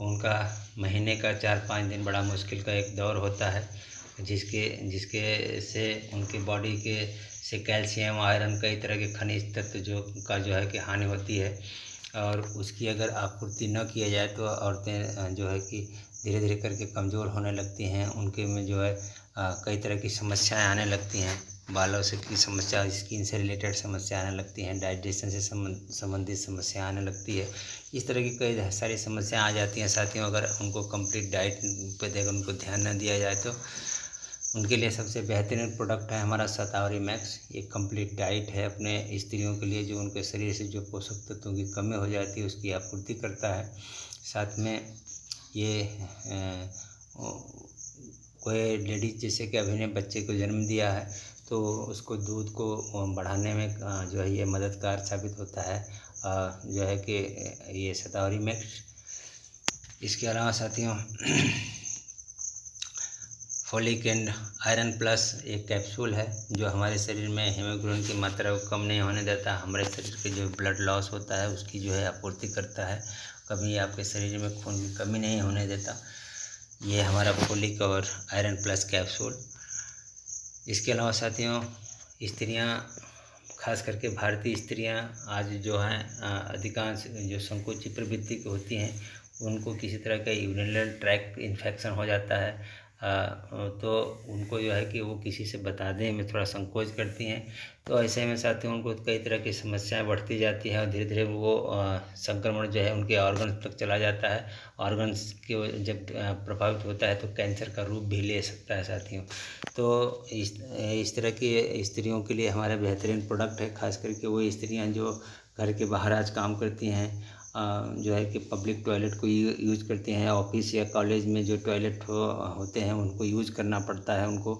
उनका महीने का 4-5 दिन बड़ा मुश्किल का एक दौर होता है, जिसके से उनकी बॉडी के से कैल्शियम, आयरन, कई तरह के खनिज तत्व जो है कि हानि होती है और उसकी अगर आपूर्ति न किया जाए तो औरतें जो है कि धीरे धीरे करके कमज़ोर होने लगती हैं। उनके में जो है कई तरह की समस्याएं आने लगती हैं, बालों से की समस्या, स्किन से रिलेटेड समस्या आने लगती हैं, डाइजेशन से संबंधित समस्या आने लगती है। इस तरह की कई सारी समस्याएं आ जाती हैं साथियों, अगर उनको कंप्लीट डाइट पे देकर उनको ध्यान न दिया जाए तो। उनके लिए सबसे बेहतरीन प्रोडक्ट है हमारा शतावरी मैक्स। ये कंप्लीट डाइट है अपने स्त्रियों के लिए, जो उनके शरीर से जो पोषक तत्वों की कमी हो जाती है उसकी आपूर्ति करता है। साथ में ये कोई लेडीज जैसे कि अभी ने बच्चे को जन्म दिया है तो उसको दूध को बढ़ाने में जो है ये मददगार साबित होता है, जो है कि ये शतावरी मैक्स। इसके अलावा साथियों फॉलिक एंड आयरन प्लस एक कैप्सूल है जो हमारे शरीर में हीमोग्लोबिन की मात्रा को कम नहीं होने देता, हमारे शरीर के जो ब्लड लॉस होता है उसकी जो है आपूर्ति करता है, कभी आपके शरीर में खून की कमी नहीं होने देता। ये हमारा फॉलिक और आयरन प्लस कैप्सूल। इसके अलावा साथियों स्त्रियां, खास करके भारतीय स्त्रियां आज जो हैं अधिकांश जो संकोची प्रवृत्ति की होती हैं, उनको किसी तरह का यूरिनरी ट्रैक्ट इन्फेक्शन हो जाता है, तो उनको जो है कि वो किसी से बताने में थोड़ा संकोच करती हैं। तो ऐसे में साथियों उनको कई तरह की समस्याएं बढ़ती जाती हैं और धीरे धीरे वो संक्रमण जो है उनके ऑर्गन्स तक चला जाता है। ऑर्गन्स के जब प्रभावित होता है तो कैंसर का रूप भी ले सकता है साथियों। तो इस तरह की स्त्रियों के लिए हमारा बेहतरीन प्रोडक्ट है, खास करके वो स्त्रियां जो घर के बाहर आज काम करती हैं, जो है कि पब्लिक टॉयलेट को यूज करते हैं, ऑफिस या कॉलेज में जो टॉयलेट होते हैं उनको यूज करना पड़ता है उनको।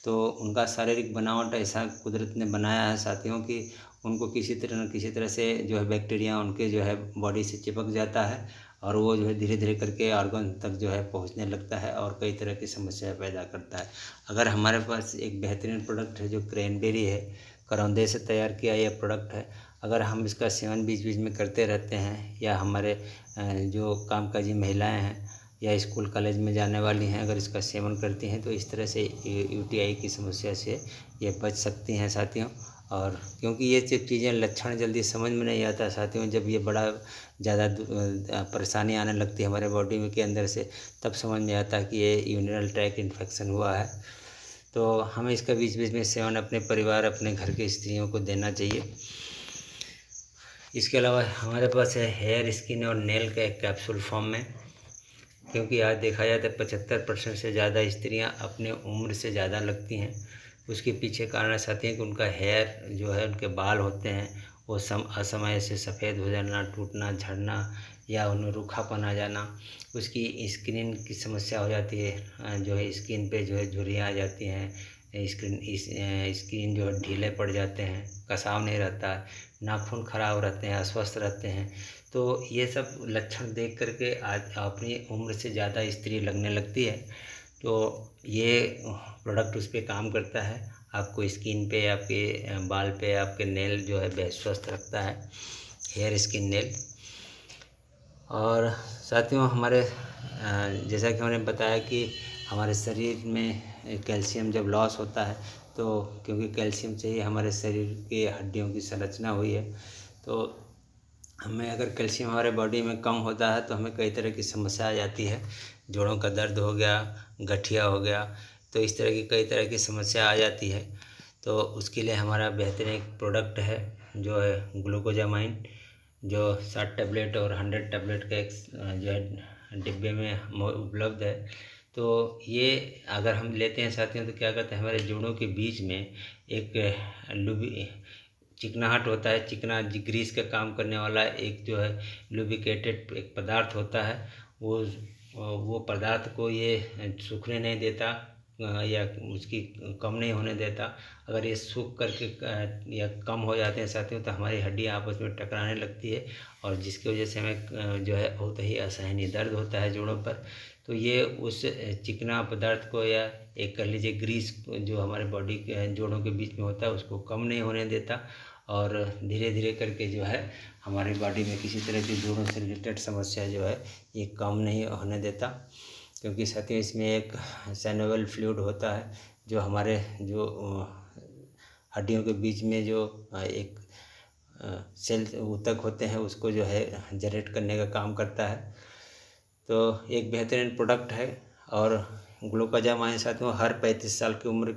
तो उनका शारीरिक बनावट ऐसा कुदरत ने बनाया है साथियों कि उनको किसी तरह से जो है बैक्टीरिया उनके जो है बॉडी से चिपक जाता है और वो जो है धीरे धीरे करके ऑर्गन तक जो है पहुंचने लगता है और कई तरह की समस्या पैदा करता है। अगर हमारे पास एक बेहतरीन प्रोडक्ट है जो क्रैनबेरी है, करौंदे से तैयार किया यह प्रोडक्ट है, अगर हम इसका सेवन बीच बीच में करते रहते हैं या हमारे जो कामकाजी महिलाएं हैं या स्कूल कॉलेज में जाने वाली हैं अगर इसका सेवन करती हैं तो इस तरह से यूटीआई की समस्या से ये बच सकती हैं साथियों। और क्योंकि ये चीज़ें लक्षण जल्दी समझ में नहीं आता साथियों, जब ये बड़ा ज़्यादा परेशानी आने लगती है हमारे बॉडी में के अंदर से, तब समझ में आता है कि ये यूरिनरी ट्रैक्ट इन्फेक्शन हुआ है। तो हमें इसका बीच बीच में सेवन अपने परिवार, अपने घर की स्त्रियों को देना चाहिए। इसके अलावा हमारे पास है हेयर, स्किन और नेल का एक कैप्सूल फॉर्म में, क्योंकि आज देखा जाए तो 75% से ज़्यादा स्त्रियां अपने उम्र से ज़्यादा लगती हैं। उसके पीछे कारण साथी हैं कि उनका हेयर जो है, उनके बाल होते हैं वो असमय से सफ़ेद हो जाना, टूटना, झड़ना या उनमें रूखापन आ जाना। उसकी स्किन की समस्या हो जाती है, जो है स्किन पे जो है झुर्रियाँ आ जाती हैं, स्किन जो है ढीले पड़ जाते हैं, कसाव नहीं रहता है, नाखून खराब रहते हैं, अस्वस्थ रहते हैं। तो ये सब लक्षण देख करके आज अपनी उम्र से ज़्यादा स्त्री लगने लगती है। तो ये प्रोडक्ट उस पर काम करता है, आपको स्किन पे, आपके बाल पे, आपके नेल जो है स्वस्थ रखता है, हेयर, स्किन, नेल। और साथियों हमारे जैसा कि मैंने बताया कि हमारे शरीर में कैल्शियम जब लॉस होता है तो क्योंकि कैल्शियम से ही हमारे शरीर की हड्डियों की संरचना हुई है, तो हमें अगर कैल्शियम हमारे बॉडी में कम होता है तो हमें कई तरह की समस्या आ जाती है। जोड़ों का दर्द हो गया, गठिया हो गया, तो इस तरह की कई तरह की समस्या आ जाती है। तो उसके लिए हमारा बेहतरीन एक प्रोडक्ट है जो है ग्लूकोजामाइन, जो 60 टैबलेट और 100 टैबलेट का एक जो है डिब्बे में उपलब्ध है। तो ये अगर हम लेते हैं साथियों तो क्या करते हैं, हमारे जोड़ों के बीच में एक लुबी चिकनाहट होता है, चिकना ग्रीस का काम करने वाला एक जो है लुब्रिकेटेड एक पदार्थ होता है। वो पदार्थ को ये सूखने नहीं देता या उसकी कम नहीं होने देता। अगर ये सूख करके या कम हो जाते हैं साथियों तो हमारी हड्डियाँ आपस में टकराने लगती है और जिसकी वजह से हमें जो है बहुत ही असहनीय दर्द होता है जोड़ों पर। तो ये उस चिकना पदार्थ को या एक कह लीजिए ग्रीस जो हमारे बॉडी के जोड़ों के बीच में होता है उसको कम नहीं होने देता और धीरे धीरे करके जो है हमारी बॉडी में किसी तरह की जोड़ों से रिलेटेड समस्या जो है ये कम नहीं होने देता। क्योंकि साथियों इसमें एक सैनोवल फ्लूइड होता है जो हमारे जो हड्डियों के बीच में जो एक सेल ऊतक होते हैं उसको जो है जनरेट करने का काम करता है। तो एक बेहतरीन प्रोडक्ट है और ग्लूकोजामाइन साथियों हर 35 साल की उम्र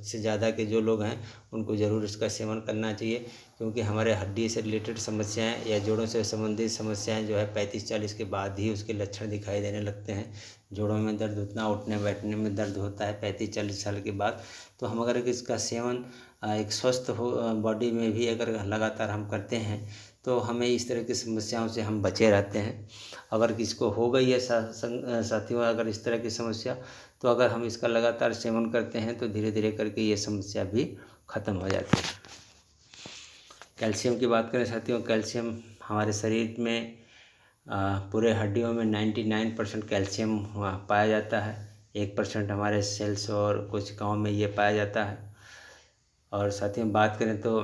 से ज़्यादा के जो लोग हैं उनको ज़रूर इसका सेवन करना चाहिए। क्योंकि हमारे हड्डी से रिलेटेड समस्याएं या जोड़ों से संबंधित समस्याएं जो है 35-40 के बाद ही उसके लक्षण दिखाई देने लगते हैं। जोड़ों में दर्द उतना, उठने बैठने में दर्द होता है 35-40 साल के बाद। तो हम अगर इसका सेवन एक स्वस्थ हो बॉडी में भी अगर लगातार हम करते हैं तो हमें इस तरह की समस्याओं से हम बचे रहते हैं। अगर किसको हो गई है साथियों अगर इस तरह की समस्या, तो अगर हम इसका लगातार सेवन करते हैं तो धीरे धीरे करके ये समस्या भी ख़त्म हो जाती है। कैल्शियम की बात करें साथियों, कैल्शियम हमारे शरीर में पूरे हड्डियों में 99% कैल्शियम पाया जाता है। 1% हमारे सेल्स और कोशिकाओं में ये पाया जाता है। और साथियों बात करें तो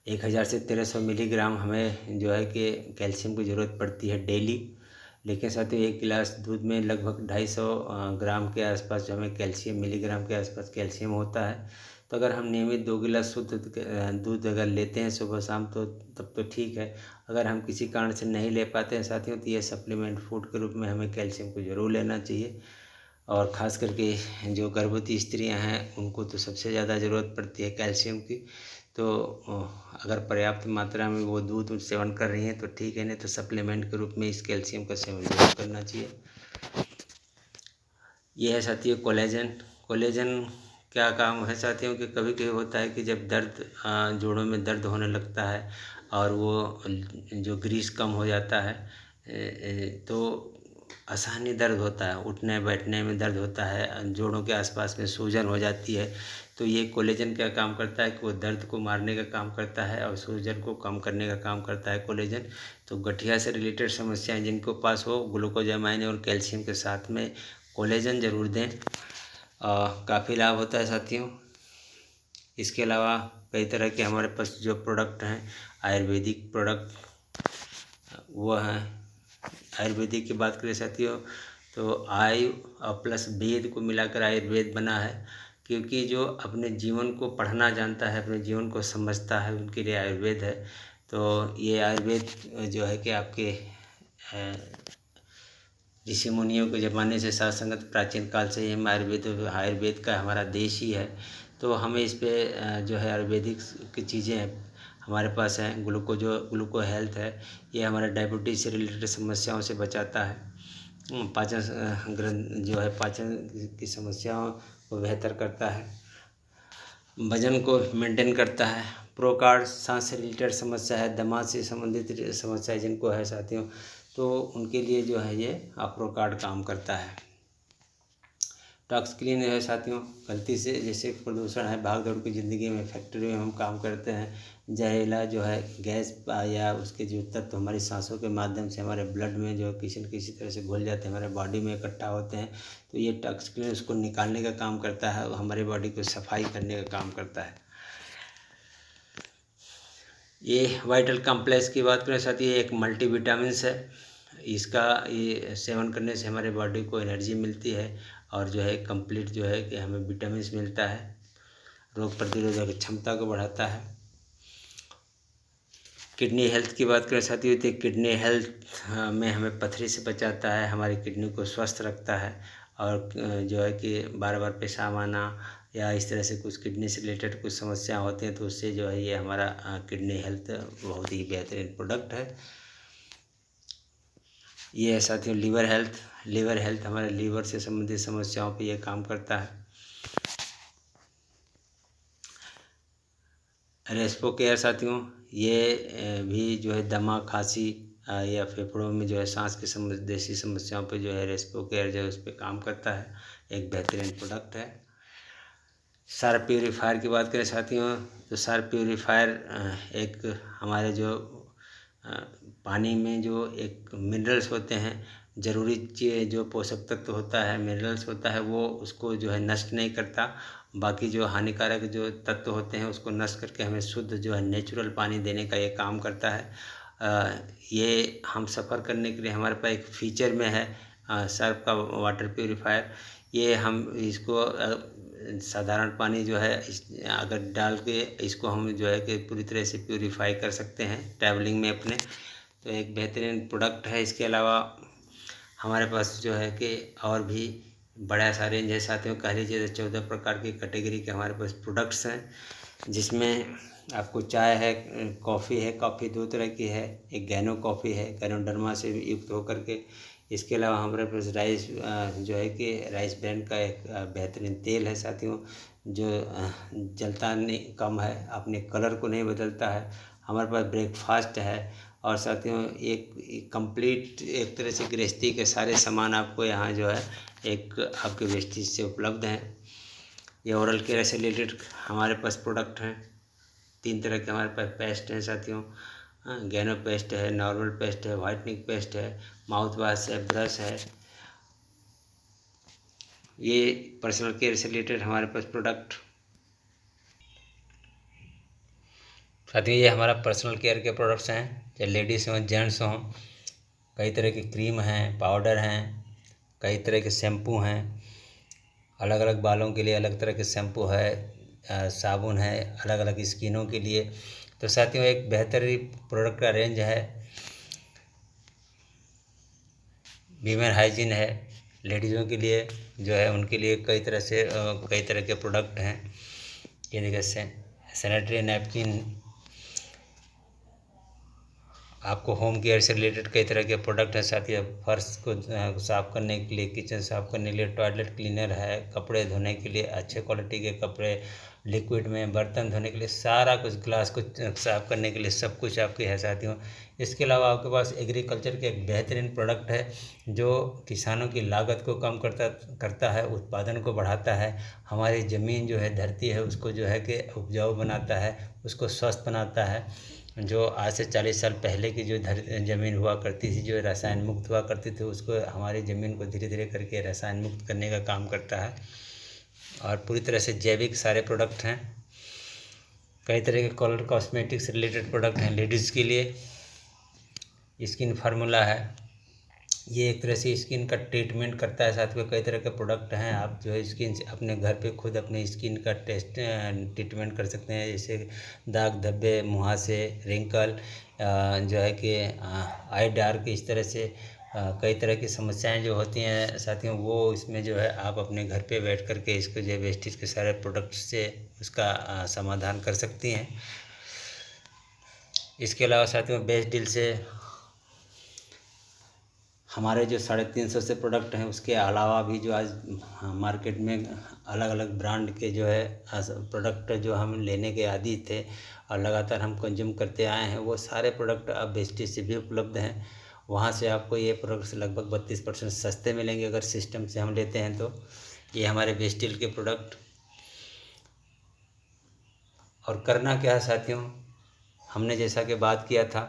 1000 से 1300 मिलीग्राम हमें जो है कि कैल्शियम की ज़रूरत पड़ती है डेली। लेकिन साथियों 1 गिलास दूध में लगभग 250 ग्राम के आसपास जो हमें कैल्शियम मिलीग्राम के आसपास कैल्शियम होता है। तो अगर हम नियमित 2 गिलास शुद्ध दूध अगर लेते हैं सुबह शाम तो तब तो ठीक है। अगर हम किसी कारण से नहीं ले पाते हैं साथियों तो ये सप्लीमेंट फूड के रूप में हमें कैल्शियम को ज़रूर लेना चाहिए। और ख़ास करके जो गर्भवती स्त्रियां हैं उनको तो सबसे ज़्यादा ज़रूरत पड़ती है कैल्शियम की। तो अगर पर्याप्त मात्रा में वो दूध सेवन कर रही हैं तो ठीक है, नहीं तो सप्लीमेंट के रूप में इस कैल्शियम का सेवन जरूर करना चाहिए। ये है साथियों कोलेजन। कोलेजन क्या काम है साथियों कि कभी कभी होता है कि जब दर्द जोड़ों में दर्द होने लगता है और वो जो ग्रीस कम हो जाता है तो असहनीय दर्द होता है, उठने बैठने में दर्द होता है, जोड़ों के आसपास में सूजन हो जाती है। तो ये कोलेजन क्या काम करता है कि वो दर्द को मारने का काम करता है और सूजन को कम करने का काम करता है कोलेजन। तो गठिया से रिलेटेड समस्याएं जिनको पास हो ग्लूकोजामाइन और कैल्शियम के साथ में कोलेजन ज़रूर दें, काफ़ी लाभ होता है साथियों। इसके अलावा कई तरह के हमारे पास जो प्रोडक्ट हैं आयुर्वेदिक प्रोडक्ट वो हैं। आयुर्वेदिक की बात करें साथियों तो आयु प्लस वेद को मिलाकर आयुर्वेद बना है। क्योंकि जो अपने जीवन को पढ़ना जानता है, अपने जीवन को समझता है, उनके लिए आयुर्वेद है। तो ये आयुर्वेद जो है कि आपके ऋषि मुनियों के ज़माने से साथ संगत प्राचीन काल से ही हम आयुर्वेद का हमारा देश ही है। तो हमें इस पे जो है आयुर्वेदिक की चीज़ें हमारे पास हैं। ग्लूको हेल्थ है, ये हमारे डायबिटीज़ से रिलेटेड समस्याओं से बचाता है। पाचन ग्रंथ जो है पाचन की समस्याओं को बेहतर करता है, वजन को मेंटेन करता है। प्रोकार्ड सांस से रिलेटेड समस्या है, दिमाग से संबंधित समस्या है जिनको है साथियों तो उनके लिए जो है ये प्रोकार्ड काम करता है। टॉक्स क्लीन है साथियों, गलती से जैसे प्रदूषण है, भाग दौड़ की ज़िंदगी में फैक्ट्री में हम काम करते हैं, जहरीला जो है गैस या उसके जो तत्व हमारी सांसों के माध्यम से हमारे ब्लड में जो किसी न किसी तरह से घुल जाते हैं, हमारे बॉडी में इकट्ठा होते हैं। तो ये टॉक्स क्लीन उसको निकालने का काम करता है और हमारी बॉडी को सफाई करने का काम करता है। ये वाइटल कॉम्प्लेक्स की बात करें साथ ये एक मल्टीविटामिन्स है। इसका ये सेवन करने से हमारे बॉडी को एनर्जी मिलती है और जो है कंप्लीट जो है कि हमें विटामिन्स मिलता है, रोग प्रतिरोधक क्षमता को बढ़ाता है। किडनी हेल्थ की बात करें साथियों तो किडनी हेल्थ में हमें पथरी से बचाता है, हमारी किडनी को स्वस्थ रखता है। और जो है कि बार बार पेशाब आना या इस तरह से कुछ किडनी से रिलेटेड कुछ समस्या होती हैं तो उससे जो है ये हमारा किडनी हेल्थ बहुत ही बेहतरीन प्रोडक्ट है। ये है साथियों लीवर हेल्थ हमारे लीवर से संबंधित समस्याओं पे ये काम करता है। रेस्पो केयर साथियों ये भी जो है दमा खांसी या फेफड़ों में जो है सांस की संबंधी समस्याओं पे जो है रेस्पो केयर जो है उस पर काम करता है, एक बेहतरीन प्रोडक्ट है। सर्फ प्यूरीफायर की बात करें साथियों तो सर्फ प्यूरीफायर एक हमारे जो पानी में जो एक मिनरल्स होते हैं, ज़रूरी जो पोषक तत्व होता है, मिनरल्स होता है, वो उसको जो है नष्ट नहीं करता। बाकी जो हानिकारक जो तत्व होते हैं उसको नष्ट करके हमें शुद्ध जो है नेचुरल पानी देने का ये काम करता है। ये हम सफ़र करने के लिए हमारे पास एक फीचर में है सर्फ का वाटर प्यूरीफायर। ये हम इसको साधारण पानी जो है अगर डाल के इसको हम जो है कि पूरी तरह से प्यूरीफाई कर सकते हैं ट्रैवलिंग में अपने, तो एक बेहतरीन प्रोडक्ट है। इसके अलावा हमारे पास जो है कि और भी बड़ा सा रेंज है साथियों, कह लीजिए 14 प्रकार की कैटेगरी के हमारे पास प्रोडक्ट्स हैं, जिसमें आपको चाय है, कॉफ़ी है, कॉफ़ी दो तरह की है, एक गैनो कॉफ़ी है गैनोडर्मा से युक्त होकर के। इसके अलावा हमारे पास राइस जो है कि राइस ब्रांड का एक बेहतरीन तेल है साथियों, जो जलता नहीं कम है, अपने कलर को नहीं बदलता है। हमारे पास ब्रेकफास्ट है और साथियों एक कंप्लीट एक तरह से गृहस्थी के सारे सामान आपको यहाँ जो है एक आपके वेस्टेज से उपलब्ध हैं। ये ओरल केयर से रिलेटेड हमारे पास प्रोडक्ट हैं। 3 तरह के हमारे पास पेस्ट हैं साथियों, गैनो पेस्ट है, नॉर्मल पेस्ट है, वाइटनिंग पेस्ट है, माउथ वॉश है, ब्रश है। ये पर्सनल केयर से रिलेटेड हमारे पास प्रोडक्ट साथियों, ये हमारा पर्सनल केयर के प्रोडक्ट्स हैं, चाहे लेडीज़ हों जेंट्स हों। कई तरह की क्रीम हैं, पाउडर हैं, कई तरह के शैम्पू हैं, अलग अलग बालों के लिए अलग तरह के शैम्पू है, साबुन है अलग अलग स्किनों के लिए। तो साथियों एक बेहतरीन प्रोडक्ट का रेंज है। वीमेन हाइजीन है, लेडीज़ों के लिए जो है उनके लिए कई तरह के प्रोडक्ट हैं। ये देखिए सैनिटरी नैपकिन, आपको होम केयर से रिलेटेड कई तरह के प्रोडक्ट हैं साथियों। फर्श को साफ़ करने के लिए, किचन साफ़ करने के लिए टॉयलेट क्लीनर है, कपड़े धोने के लिए अच्छे क्वालिटी के कपड़े, लिक्विड में बर्तन धोने के लिए सारा कुछ, ग्लास को साफ़ करने के लिए सब कुछ आपके है साथियों। इसके अलावा आपके पास एग्रीकल्चर के एक बेहतरीन प्रोडक्ट है जो किसानों की लागत को कम करता है, उत्पादन को बढ़ाता है, हमारी ज़मीन जो है धरती है उसको जो है कि उपजाऊ बनाता है, उसको स्वस्थ बनाता है। जो आज से 40 साल पहले की जो ज़मीन हुआ करती थी, जो रसायन मुक्त हुआ करती थी, उसको हमारी ज़मीन को धीरे धीरे करके रसायन मुक्त करने का काम करता है। और पूरी तरह से जैविक सारे प्रोडक्ट हैं। कई तरह के कलर कॉस्मेटिक से रिलेटेड प्रोडक्ट हैं लेडीज़ के लिए। स्किन फार्मूला है, ये एक तरह से स्किन का ट्रीटमेंट करता है। साथ में कई तरह के प्रोडक्ट हैं, आप जो है स्किन से अपने घर पे खुद अपने स्किन का ट्रीटमेंट कर सकते हैं, जैसे दाग धब्बे, मुहासे, रिंकल, जो है कि आई डार्क, इस तरह से कई तरह की समस्याएं जो होती हैं साथियों, वो इसमें जो है आप अपने घर पे बैठ कर के इसको जो वेस्टेज के सारे प्रोडक्ट से उसका समाधान कर सकती हैं। इसके अलावा साथियों बेस्ट डील से हमारे जो 350 से प्रोडक्ट हैं, उसके अलावा भी जो आज मार्केट में अलग अलग ब्रांड के जो है प्रोडक्ट जो हम लेने के आदी थे और लगातार हम कंज्यूम करते आए हैं, वो सारे प्रोडक्ट अब वेस्टेज से भी उपलब्ध हैं। वहाँ से आपको ये प्रोडक्ट्स लगभग 32% सस्ते मिलेंगे अगर सिस्टम से हम लेते हैं तो। ये हमारे वेस्टिल के प्रोडक्ट। और करना क्या है साथियों, हमने जैसा कि बात किया था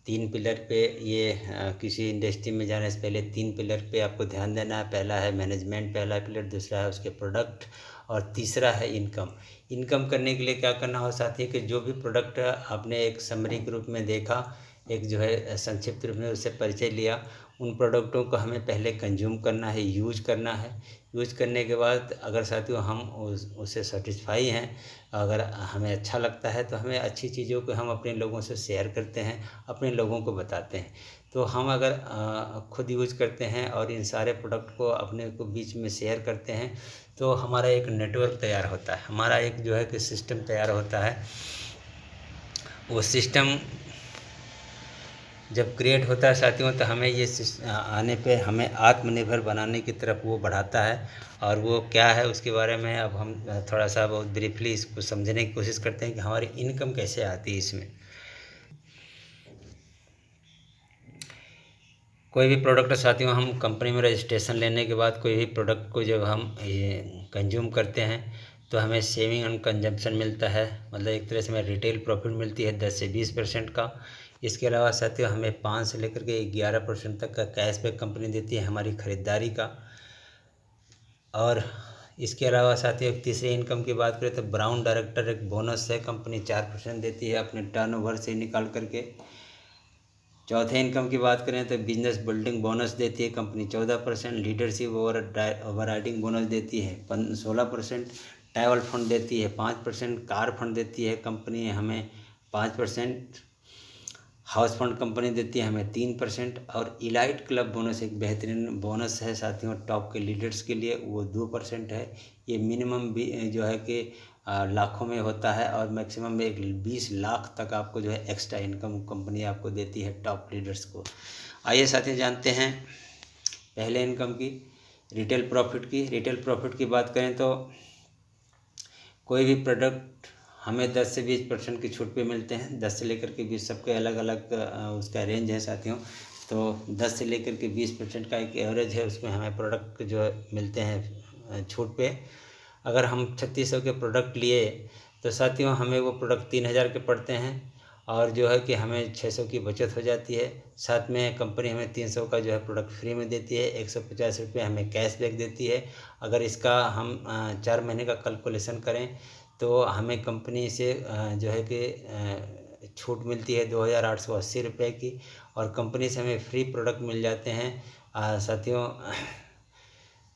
3 पिलर पे, ये किसी इंडस्ट्री में जाने से पहले 3 पिलर पे आपको ध्यान देना है। पहला है मैनेजमेंट, पहला पिलर, दूसरा है उसके प्रोडक्ट और तीसरा है इनकम। इनकम करने के लिए क्या करना हो साथी कि जो भी प्रोडक्ट आपने एक समरी ग्रुप में देखा, एक जो है संक्षिप्त रूप में उससे परिचय लिया। उन प्रोडक्टों को हमें पहले कंज्यूम करना है, यूज करना है। यूज करने के बाद अगर साथियों हम उससे सेटिस्फाई हैं, अगर हमें अच्छा लगता है तो हमें अच्छी चीज़ों को हम अपने लोगों से शेयर करते हैं, अपने लोगों को बताते हैं। तो हम अगर खुद यूज करते हैं और इन सारे प्रोडक्ट को अपने को बीच में शेयर करते हैं तो हमारा एक नेटवर्क तैयार होता है, हमारा एक जो है कि सिस्टम तैयार होता है। वो सिस्टम जब क्रिएट होता है साथियों तो हमें ये आने पे हमें आत्मनिर्भर बनाने की तरफ वो बढ़ाता है। और वो क्या है उसके बारे में अब हम थोड़ा सा बहुत ब्रीफली इसको समझने की कोशिश करते हैं कि हमारी इनकम कैसे आती है इसमें। कोई भी प्रोडक्ट साथियों हम कंपनी में रजिस्ट्रेशन लेने के बाद कोई भी प्रोडक्ट को जब हम कंज्यूम करते हैं तो हमें सेविंग एंड कंजम्पशन मिलता है, मतलब एक तरह से हमें रिटेल प्रॉफिट मिलती है 10 से 20% का। इसके अलावा साथियों हमें 5 से लेकर के 11% तक का कैशबैक कंपनी देती है हमारी ख़रीदारी का। और इसके अलावा साथियों एक तीसरी इनकम की बात करें तो ब्राउन डायरेक्टर एक बोनस है, कंपनी 4% देती है अपने टर्नओवर से निकाल करके। चौथे इनकम की बात करें तो बिजनेस बिल्डिंग बोनस देती है कंपनी 14%, लीडरशिप ओवरराइडिंग बोनस देती है 16%, ट्रैवल फंड देती है 5%, कार फंड देती है कंपनी हमें 5%, हाउस फंड कंपनी देती है हमें 3%, और इलाइट क्लब बोनस एक बेहतरीन बोनस है साथियों टॉप के लीडर्स के लिए, वो 2% है। ये मिनिमम भी जो है कि लाखों में होता है और मैक्सिमम में 20 लाख तक आपको जो है एक्स्ट्रा इनकम कंपनी आपको देती है टॉप लीडर्स को। आइए साथियों जानते हैं पहले इनकम की, रिटेल प्रॉफिट की। रिटेल प्रॉफिट की बात करें तो कोई भी प्रोडक्ट हमें 10 से 20% की छूट पे मिलते हैं। 10 से लेकर के 20 सबके अलग अलग उसका रेंज है साथियों। तो 10 से लेकर के 20% का एक एवरेज है, उसमें हमें प्रोडक्ट जो है मिलते हैं छूट पे। अगर हम 3600 के प्रोडक्ट लिए तो साथियों हमें वो प्रोडक्ट 3000 के पड़ते हैं और जो है कि हमें 600 की बचत हो जाती है। साथ में कंपनी हमें 300 का जो है प्रोडक्ट फ्री में देती है, 150 रुपये हमें कैशबैक देती है। अगर इसका हम 4 महीने का कैलकुलेशन करें तो हमें कंपनी से जो है कि छूट मिलती है 2880 रुपये की, और कंपनी से हमें फ्री प्रोडक्ट मिल जाते हैं साथियों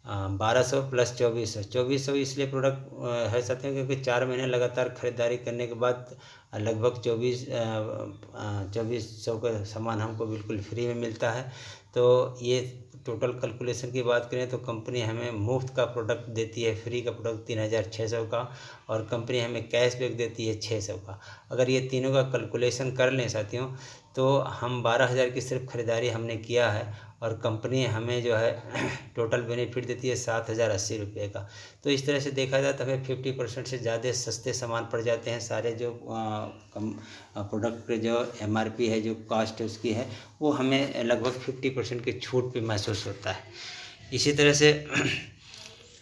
1200 प्लस 2400 इसलिए प्रोडक्ट है साथियों क्योंकि 4 महीने लगातार ख़रीदारी करने के बाद लगभग 2400 का सामान हमको बिल्कुल फ्री में मिलता है। तो ये टोटल कैलकुलेशन की बात करें तो कंपनी हमें मुफ्त का प्रोडक्ट देती है, फ्री का प्रोडक्ट 3600 का, और कंपनी हमें कैशबैक देती है 600 का। अगर ये तीनों का कैलकुलेशन कर लें साथियों तो हम 12000 की सिर्फ ख़रीदारी हमने किया है और कंपनी हमें जो है टोटल बेनिफिट देती है 7080 रुपये का। तो इस तरह से देखा जाए तो हमें 50% से ज़्यादा सस्ते सामान पड़ जाते हैं। सारे जो प्रोडक्ट पे जो MRP है, जो कॉस्ट है उसकी है, वो हमें लगभग 50% की छूट पे महसूस होता है। इसी तरह से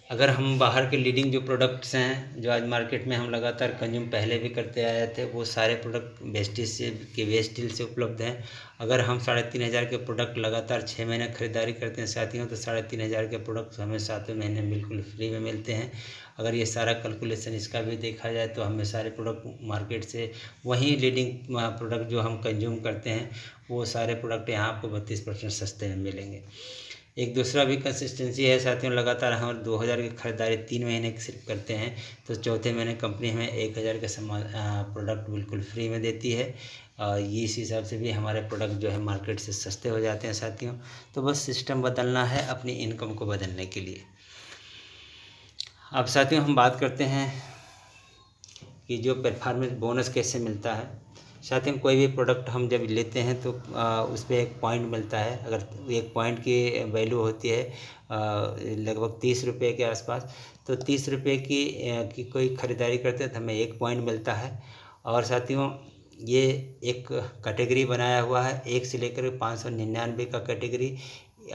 अगर हम बाहर के लीडिंग जो प्रोडक्ट्स हैं जो आज मार्केट में हम लगातार कंज्यूम पहले भी करते आए थे, वो सारे प्रोडक्ट वेस्टिल से उपलब्ध हैं। अगर हम 3500 के प्रोडक्ट लगातार 6 महीने खरीदारी करते हैं साथियों तो 3500 के प्रोडक्ट हमें 7वें महीने बिल्कुल फ्री में मिलते हैं। अगर ये सारा कैलकुलेशन इसका भी देखा जाए तो हमें सारे प्रोडक्ट मार्केट से वहीं लीडिंग प्रोडक्ट जो हम कंज्यूम करते हैं वो सारे प्रोडक्ट यहाँ आपको 32% सस्ते में मिलेंगे। एक दूसरा भी कंसिस्टेंसी है साथियों, लगातार हम 2000 की खरीदारी 3 महीने की सिर्फ करते हैं तो चौथे महीने कंपनी हमें 1000 के सामान प्रोडक्ट बिल्कुल फ्री में देती है। ये इस हिसाब से भी हमारे प्रोडक्ट जो है मार्केट से सस्ते हो जाते हैं साथियों। तो बस सिस्टम बदलना है अपनी इनकम को बदलने के लिए। अब साथियों हम बात करते हैं कि जो परफॉर्मेंस बोनस कैसे मिलता है। साथियों कोई भी प्रोडक्ट हम जब लेते हैं तो उस पर एक पॉइंट मिलता है। अगर एक पॉइंट की वैल्यू होती है लगभग 30 रुपये के आसपास, तो 30 रुपये की कोई ख़रीदारी करते हैं तो हमें 1 पॉइंट मिलता है। और साथियों ये एक कैटेगरी बनाया हुआ है 1 से लेकर 599 का कैटेगरी।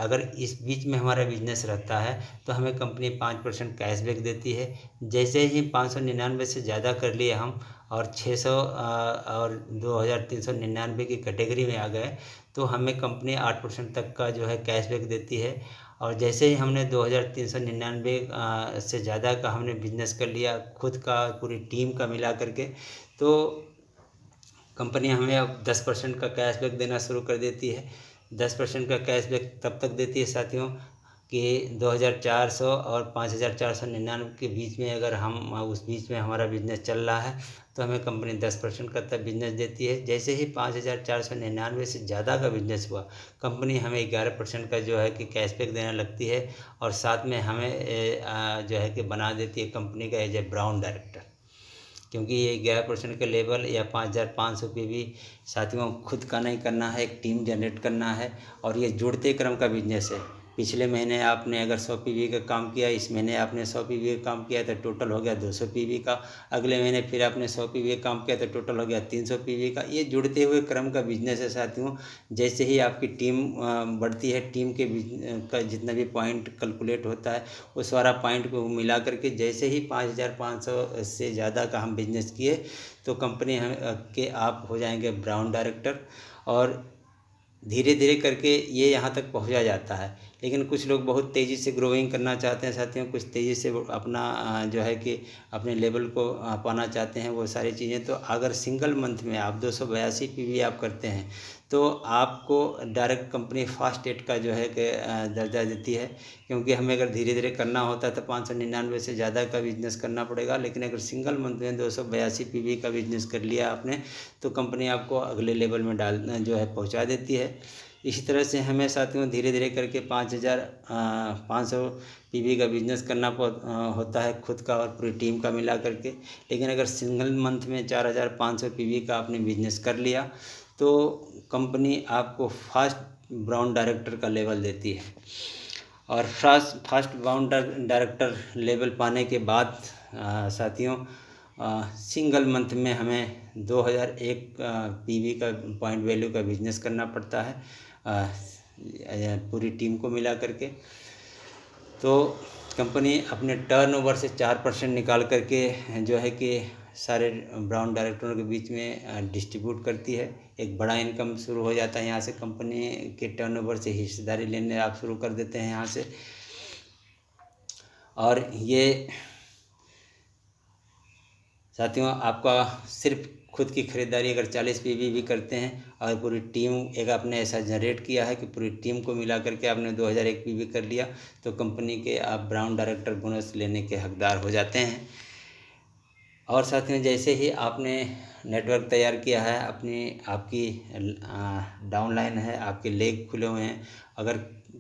अगर इस बीच में हमारा बिजनेस रहता है तो हमें कंपनी 5% कैशबैक देती है। जैसे ही 599 से ज़्यादा कर लिए हम और 600 और 2399 की कैटेगरी में आ गए तो हमें कंपनी 8% तक का जो है कैशबैक देती है। और जैसे ही हमने 2399 से ज़्यादा का हमने बिजनेस कर लिया खुद का पूरी टीम का मिला करके, तो कंपनी हमें अब 10% का कैशबैक देना शुरू कर देती है। 10% का कैशबैक तब तक देती है साथियों कि 2,400 और 5,499 के बीच में, अगर हम उस बीच में हमारा बिजनेस चल रहा है तो हमें कंपनी 10% का तब बिजनेस देती है। जैसे ही 5,499 से ज़्यादा का बिजनेस हुआ, कंपनी हमें 11% का जो है कि कैशबैक देने लगती है, और साथ में हमें जो है कि बना देती है कंपनी का एज ए ब्राउन डायरेक्टर। क्योंकि ये 11% के लेवल या 5,500 पे भी साथियों खुद का नहीं करना है, एक टीम जनरेट करना है, और ये जुड़ते क्रम का बिजनेस है। पिछले महीने आपने अगर 100 पीवी का काम किया, इस महीने आपने 100 पीवी का काम किया तो टोटल हो गया 200 पीवी का। अगले महीने फिर आपने 100 पीवी का काम किया तो टोटल हो गया 300 पीवी का। ये जुड़ते हुए क्रम का बिजनेस है साथियों। जैसे ही आपकी टीम बढ़ती है, टीम के का जितना भी पॉइंट कैलकुलेट होता है, उस सारा पॉइंट को मिला करके जैसे ही 5,500 से ज़्यादा का हम बिजनेस किए तो कंपनी हम के आप हो जाएंगे ब्राउन डायरेक्टर, और धीरे धीरे करके ये यहाँ तक पहुँचा जाता है। लेकिन कुछ लोग बहुत तेज़ी से ग्रोइंग करना चाहते हैं साथियों, कुछ तेज़ी से अपना जो है कि अपने लेवल को पाना चाहते हैं, वो सारी चीज़ें। तो अगर सिंगल मंथ में आप 282 पीवी आप करते हैं तो आपको डायरेक्ट कंपनी फास्ट एड का जो है कि दर्जा देती है। क्योंकि हमें अगर धीरे धीरे करना होता है तो 599 से ज़्यादा का बिजनेस करना पड़ेगा, लेकिन अगर सिंगल मंथ में 282 पीवी का बिजनेस कर लिया आपने तो कंपनी आपको अगले लेवल में जो है पहुंचा देती है। इसी तरह से हमें साथियों धीरे धीरे करके 5,500 पीवी का बिजनेस करना होता है खुद का और पूरी टीम का मिला करके। लेकिन अगर सिंगल मंथ में 4,500 पीवी का आपने बिजनेस कर लिया तो कंपनी आपको फास्ट ब्राउन डायरेक्टर का लेवल देती है। और फास्ट ब्राउन डायरेक्टर लेवल पाने के बाद साथियों सिंगल मंथ में हमें 2,001 पीवी का पॉइंट वैल्यू का बिजनेस करना पड़ता है पूरी टीम को मिला करके। तो कंपनी अपने टर्नओवर से 4% निकाल करके जो है कि सारे ब्राउन डायरेक्टरों के बीच में डिस्ट्रीब्यूट करती है। एक बड़ा इनकम शुरू हो जाता है यहाँ से, कंपनी के टर्नओवर से हिस्सेदारी लेने आप शुरू कर देते हैं यहाँ से। और ये साथियों आपका सिर्फ खुद की खरीदारी अगर 40 पीवी भी करते हैं और पूरी टीम एक आपने ऐसा जनरेट किया है कि पूरी टीम को मिला करके आपने 2,001 पीवी कर लिया तो कंपनी के आप ब्राउन डायरेक्टर बोनस लेने के हकदार हो जाते हैं। और साथियों जैसे ही आपने नेटवर्क तैयार किया है, आपकी डाउनलाइन है, आपके लेग खुले हुए हैं, अगर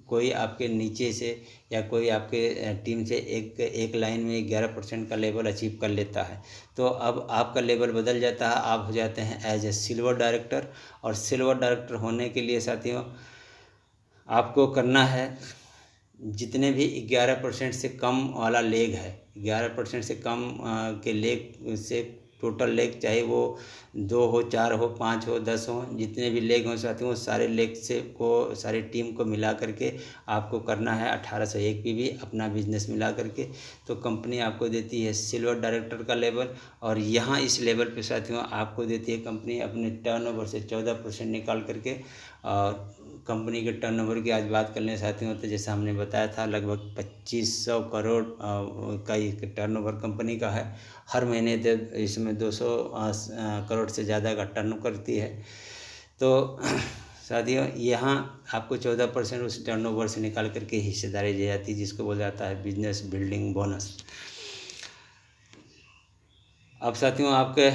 कोई आपके नीचे से या कोई आपके टीम से एक लाइन में 11% का लेवल अचीव कर लेता है तो अब आपका लेवल बदल जाता है, आप हो जाते हैं एज ए सिल्वर डायरेक्टर। और सिल्वर डायरेक्टर होने के लिए साथियों आपको करना है जितने भी 11% से कम वाला लेग है, 11% से कम के लेग से टोटल लेग चाहे वो 2 हो, 4 हो, 5 हो, 10 हो, जितने भी लेग हों साथियों वो सारे लेग से को सारी टीम को मिला करके आपको करना है 1,801 पीवी अपना बिजनेस मिला करके। तो कंपनी आपको देती है सिल्वर डायरेक्टर का लेवल, और यहाँ इस लेवल पे साथियों आपको देती है कंपनी अपने टर्नओवर से 14% निकाल करके। और कंपनी के टर्नओवर की आज बात कर लें साथियों तो जैसा हमने बताया था लगभग 2,500 करोड़ का एक टर्नओवर कंपनी का है। हर महीने इसमें 200 करोड़ से ज़्यादा का टर्न करती है। तो साथियों यहाँ आपको 14% उस टर्नओवर से निकाल करके हिस्सेदारी दी जाती है, जिसको बोला जाता है बिजनेस बिल्डिंग बोनस। अब साथियों आपके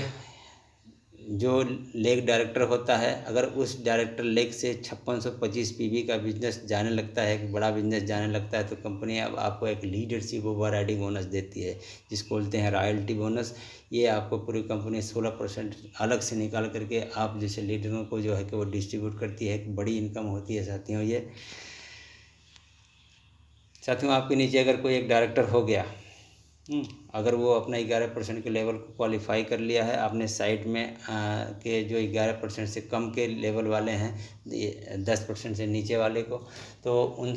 जो लेग डायरेक्टर होता है, अगर उस डायरेक्टर लेग से 5625 पीवी का बिजनेस जाने लगता है, एक बड़ा बिजनेस जाने लगता है तो कंपनी अब आपको एक लीडरशिप ओवर राइडिंग बोनस देती है जिसको बोलते हैं रॉयल्टी बोनस। ये आपको पूरी कंपनी 16% अलग से निकाल करके आप जैसे लीडरों को जो है कि वो डिस्ट्रीब्यूट करती है। एक बड़ी इनकम होती है साथियों ये। साथियों आपके नीचे अगर कोई एक डायरेक्टर हो गया, अगर वो अपना 11% के लेवल को क्वालिफाई कर लिया है, आपने साइड में के जो 11% से कम के लेवल वाले हैं, 10% से नीचे वाले को, तो उन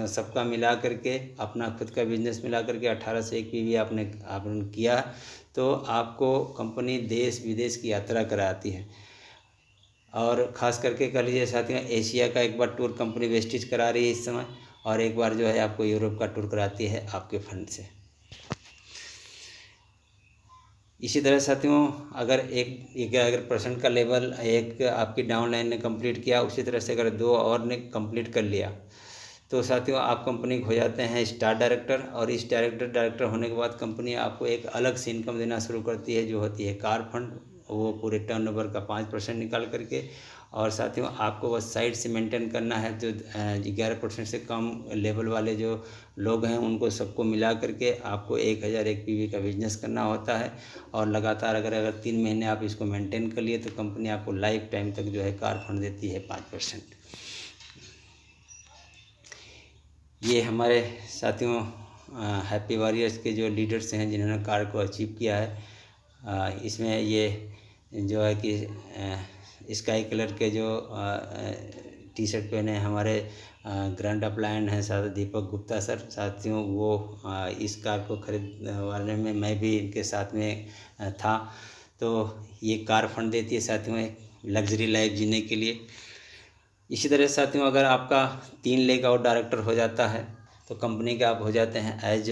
सबका मिला करके अपना खुद का बिजनेस मिला करके 1,801 पीवी आपने किया तो आपको कंपनी देश विदेश की यात्रा कराती है। और ख़ास करके कह लीजिए साथियों एशिया का एक बार टूर कंपनी वेस्टिज करा रही है इस समय, और एक बार जो है आपको यूरोप का टूर कराती है आपके फंड से। इसी तरह साथियों अगर एक अगर पर्सन का लेवल एक आपकी डाउनलाइन ने कंप्लीट किया, उसी तरह से अगर 2 और ने कंप्लीट कर लिया तो साथियों आप कंपनी को हो जाते हैं स्टार डायरेक्टर। और इस डायरेक्टर होने के बाद कंपनी आपको एक अलग से इनकम देना शुरू करती है, जो होती है कार फंड। वो पूरे टर्नओवर का 5% निकाल करके, और साथियों आपको बस साइड से मेंटेन करना है। जो 11% से कम लेवल वाले जो लोग हैं उनको सबको मिला करके आपको 1001 PV का बिजनेस करना होता है। और लगातार अगर 3 महीने आप इसको मेंटेन कर लिए तो कंपनी आपको लाइफ टाइम तक जो है कार फंड देती है 5%। ये हमारे साथियों हैप्पी वॉरियर्स के जो लीडर्स हैं जिन्होंने कार को अचीव किया है। इसमें ये जो है कि स्काई कलर के जो टी शर्ट पहने हमारे ग्रैंड अपलायन हैं साथ दीपक गुप्ता सर। साथियों वो इस कार को खरीदवाने में मैं भी इनके साथ में था। तो ये कार फंड देती है साथियों एक लग्जरी लाइफ जीने के लिए। इसी तरह साथियों अगर आपका 3 लेग आउट डायरेक्टर हो जाता है तो कंपनी के आप हो जाते हैं एज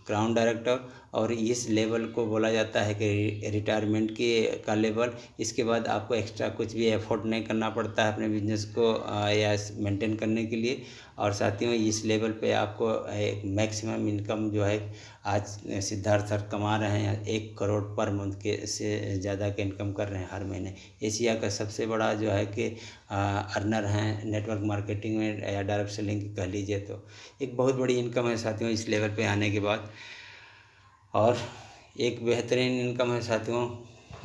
क्राउन डायरेक्टर। और इस लेवल को बोला जाता है कि रिटायरमेंट का लेवल। इसके बाद आपको एक्स्ट्रा कुछ भी एफर्ट नहीं करना पड़ता है अपने बिजनेस को या मेंटेन करने के लिए। और साथियों इस लेवल पे आपको एक मैक्सिमम इनकम जो है आज सिद्धार्थ सर कमा रहे हैं 1 करोड़ पर मंथ के से ज़्यादा के इनकम कर रहे हैं हर महीने। एशिया का सबसे बड़ा जो है कि अर्नर हैं नेटवर्क मार्केटिंग में या डायरेक्ट सेलिंग कह लीजिए। तो एक बहुत बड़ी इनकम है साथियों इस लेवल पे आने के बाद। और एक बेहतरीन इनकम है साथियों,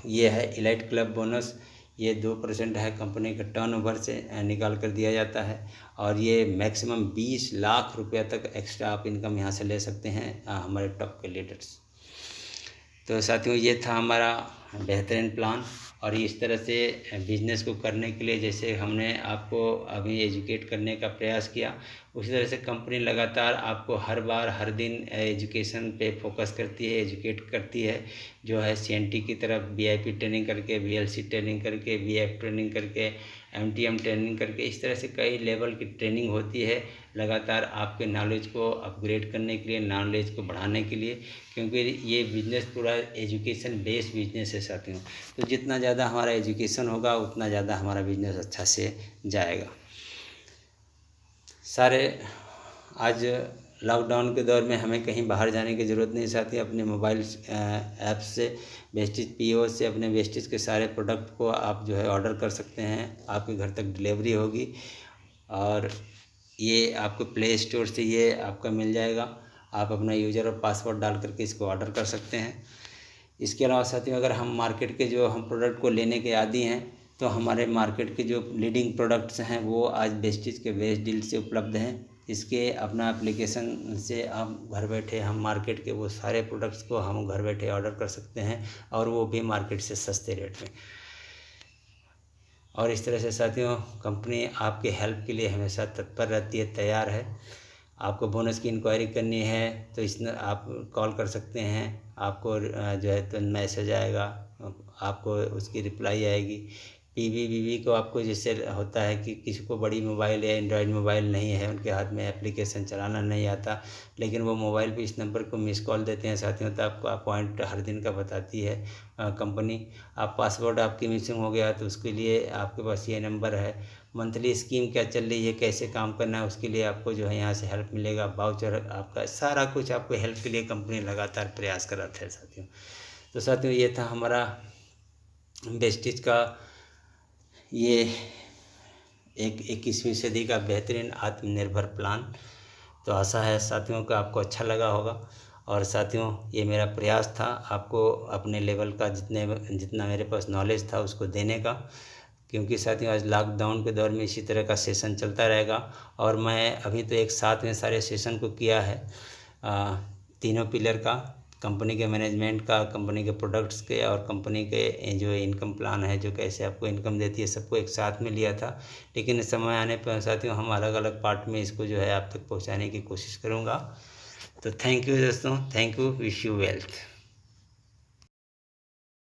ये है इलाइट क्लब बोनस। ये 2% है कंपनी के टर्नओवर से निकाल कर दिया जाता है। और ये मैक्सिमम 20 लाख रुपया तक एक्स्ट्रा आप इनकम यहाँ से ले सकते हैं हमारे टॉप के लीडर्स। तो साथियों ये था हमारा बेहतरीन प्लान। और इस तरह से बिजनेस को करने के लिए जैसे हमने आपको अभी एजुकेट करने का प्रयास किया, उसी तरह से कंपनी लगातार आपको हर बार हर दिन एजुकेशन पे फोकस करती है, एजुकेट करती है। जो है CNT की तरफ VIP ट्रेनिंग करके, VLC ट्रेनिंग करके, VF ट्रेनिंग करके, MTM ट्रेनिंग करके, इस तरह से कई लेवल की ट्रेनिंग होती है लगातार आपके नॉलेज को अपग्रेड करने के लिए, नॉलेज को बढ़ाने के लिए। क्योंकि ये बिज़नेस पूरा एजुकेशन बेस्ड बिजनेस है साथियों। तो जितना ज़्यादा हमारा एजुकेशन होगा उतना ज़्यादा हमारा बिजनेस अच्छा से जाएगा। सारे आज लॉकडाउन के दौर में हमें कहीं बाहर जाने की ज़रूरत नहीं साथी। अपने मोबाइल ऐप से वेस्टेज PO से अपने वेस्टेज के सारे प्रोडक्ट को आप जो है ऑर्डर कर सकते हैं, आपके घर तक डिलीवरी होगी। और ये आपको प्ले स्टोर से ये आपका मिल जाएगा। आप अपना यूज़र और पासवर्ड डाल करके इसको ऑर्डर कर सकते हैं। इसके अलावा साथियों अगर हम मार्केट के जो हम प्रोडक्ट को लेने के आदी हैं तो हमारे मार्केट के जो लीडिंग प्रोडक्ट्स हैं वो आज वेस्टेज के बेस्ट डील से उपलब्ध हैं। इसके अपना एप्लीकेशन से आप घर बैठे हम मार्केट के वो सारे प्रोडक्ट्स को हम घर बैठे ऑर्डर कर सकते हैं, और वो भी मार्केट से सस्ते रेट में। और इस तरह से साथियों कंपनी आपके हेल्प के लिए हमेशा तत्पर रहती है, तैयार है। आपको बोनस की इंक्वायरी करनी है तो इसमें आप कॉल कर सकते हैं। आपको जो है तो मैसेज आएगा, आपको उसकी रिप्लाई आएगी। PV को आपको जैसे होता है कि किसी को बड़ी मोबाइल या एंड्रॉयड मोबाइल नहीं है, उनके हाथ में एप्लीकेशन चलाना नहीं आता, लेकिन वो मोबाइल पे इस नंबर को मिस कॉल देते हैं साथियों तो आपको अपॉइंट हर दिन का बताती है कंपनी। आप पासवर्ड आपकी मिसिंग हो गया तो उसके लिए आपके पास ये नंबर है। मंथली स्कीम क्या चल रही है, कैसे काम करना है, उसके लिए आपको जो है यहाँ से हेल्प मिलेगा। वाउचर आपका सारा कुछ आपको हेल्प के लिए कंपनी लगातार प्रयास कर रहा है साथियों। तो साथियों ये था हमारा वेस्टेज का ये 21वीं सदी का बेहतरीन आत्मनिर्भर प्लान। तो आशा है साथियों को आपको अच्छा लगा होगा। और साथियों ये मेरा प्रयास था आपको अपने लेवल का जितना मेरे पास नॉलेज था उसको देने का। क्योंकि साथियों आज लॉकडाउन के दौर में इसी तरह का सेशन चलता रहेगा। और मैं अभी तो एक साथ में सारे सेशन को किया है, तीनों पिलर का, कंपनी के मैनेजमेंट का, कंपनी के प्रोडक्ट्स के, और कंपनी के जो इनकम प्लान है जो कैसे आपको इनकम देती है, सबको एक साथ में लिया था। लेकिन समय आने पर साथियों हम अलग अलग पार्ट में इसको जो है आप तक पहुंचाने की कोशिश करूंगा। तो थैंक यू दोस्तों, thank you, wish you wealth.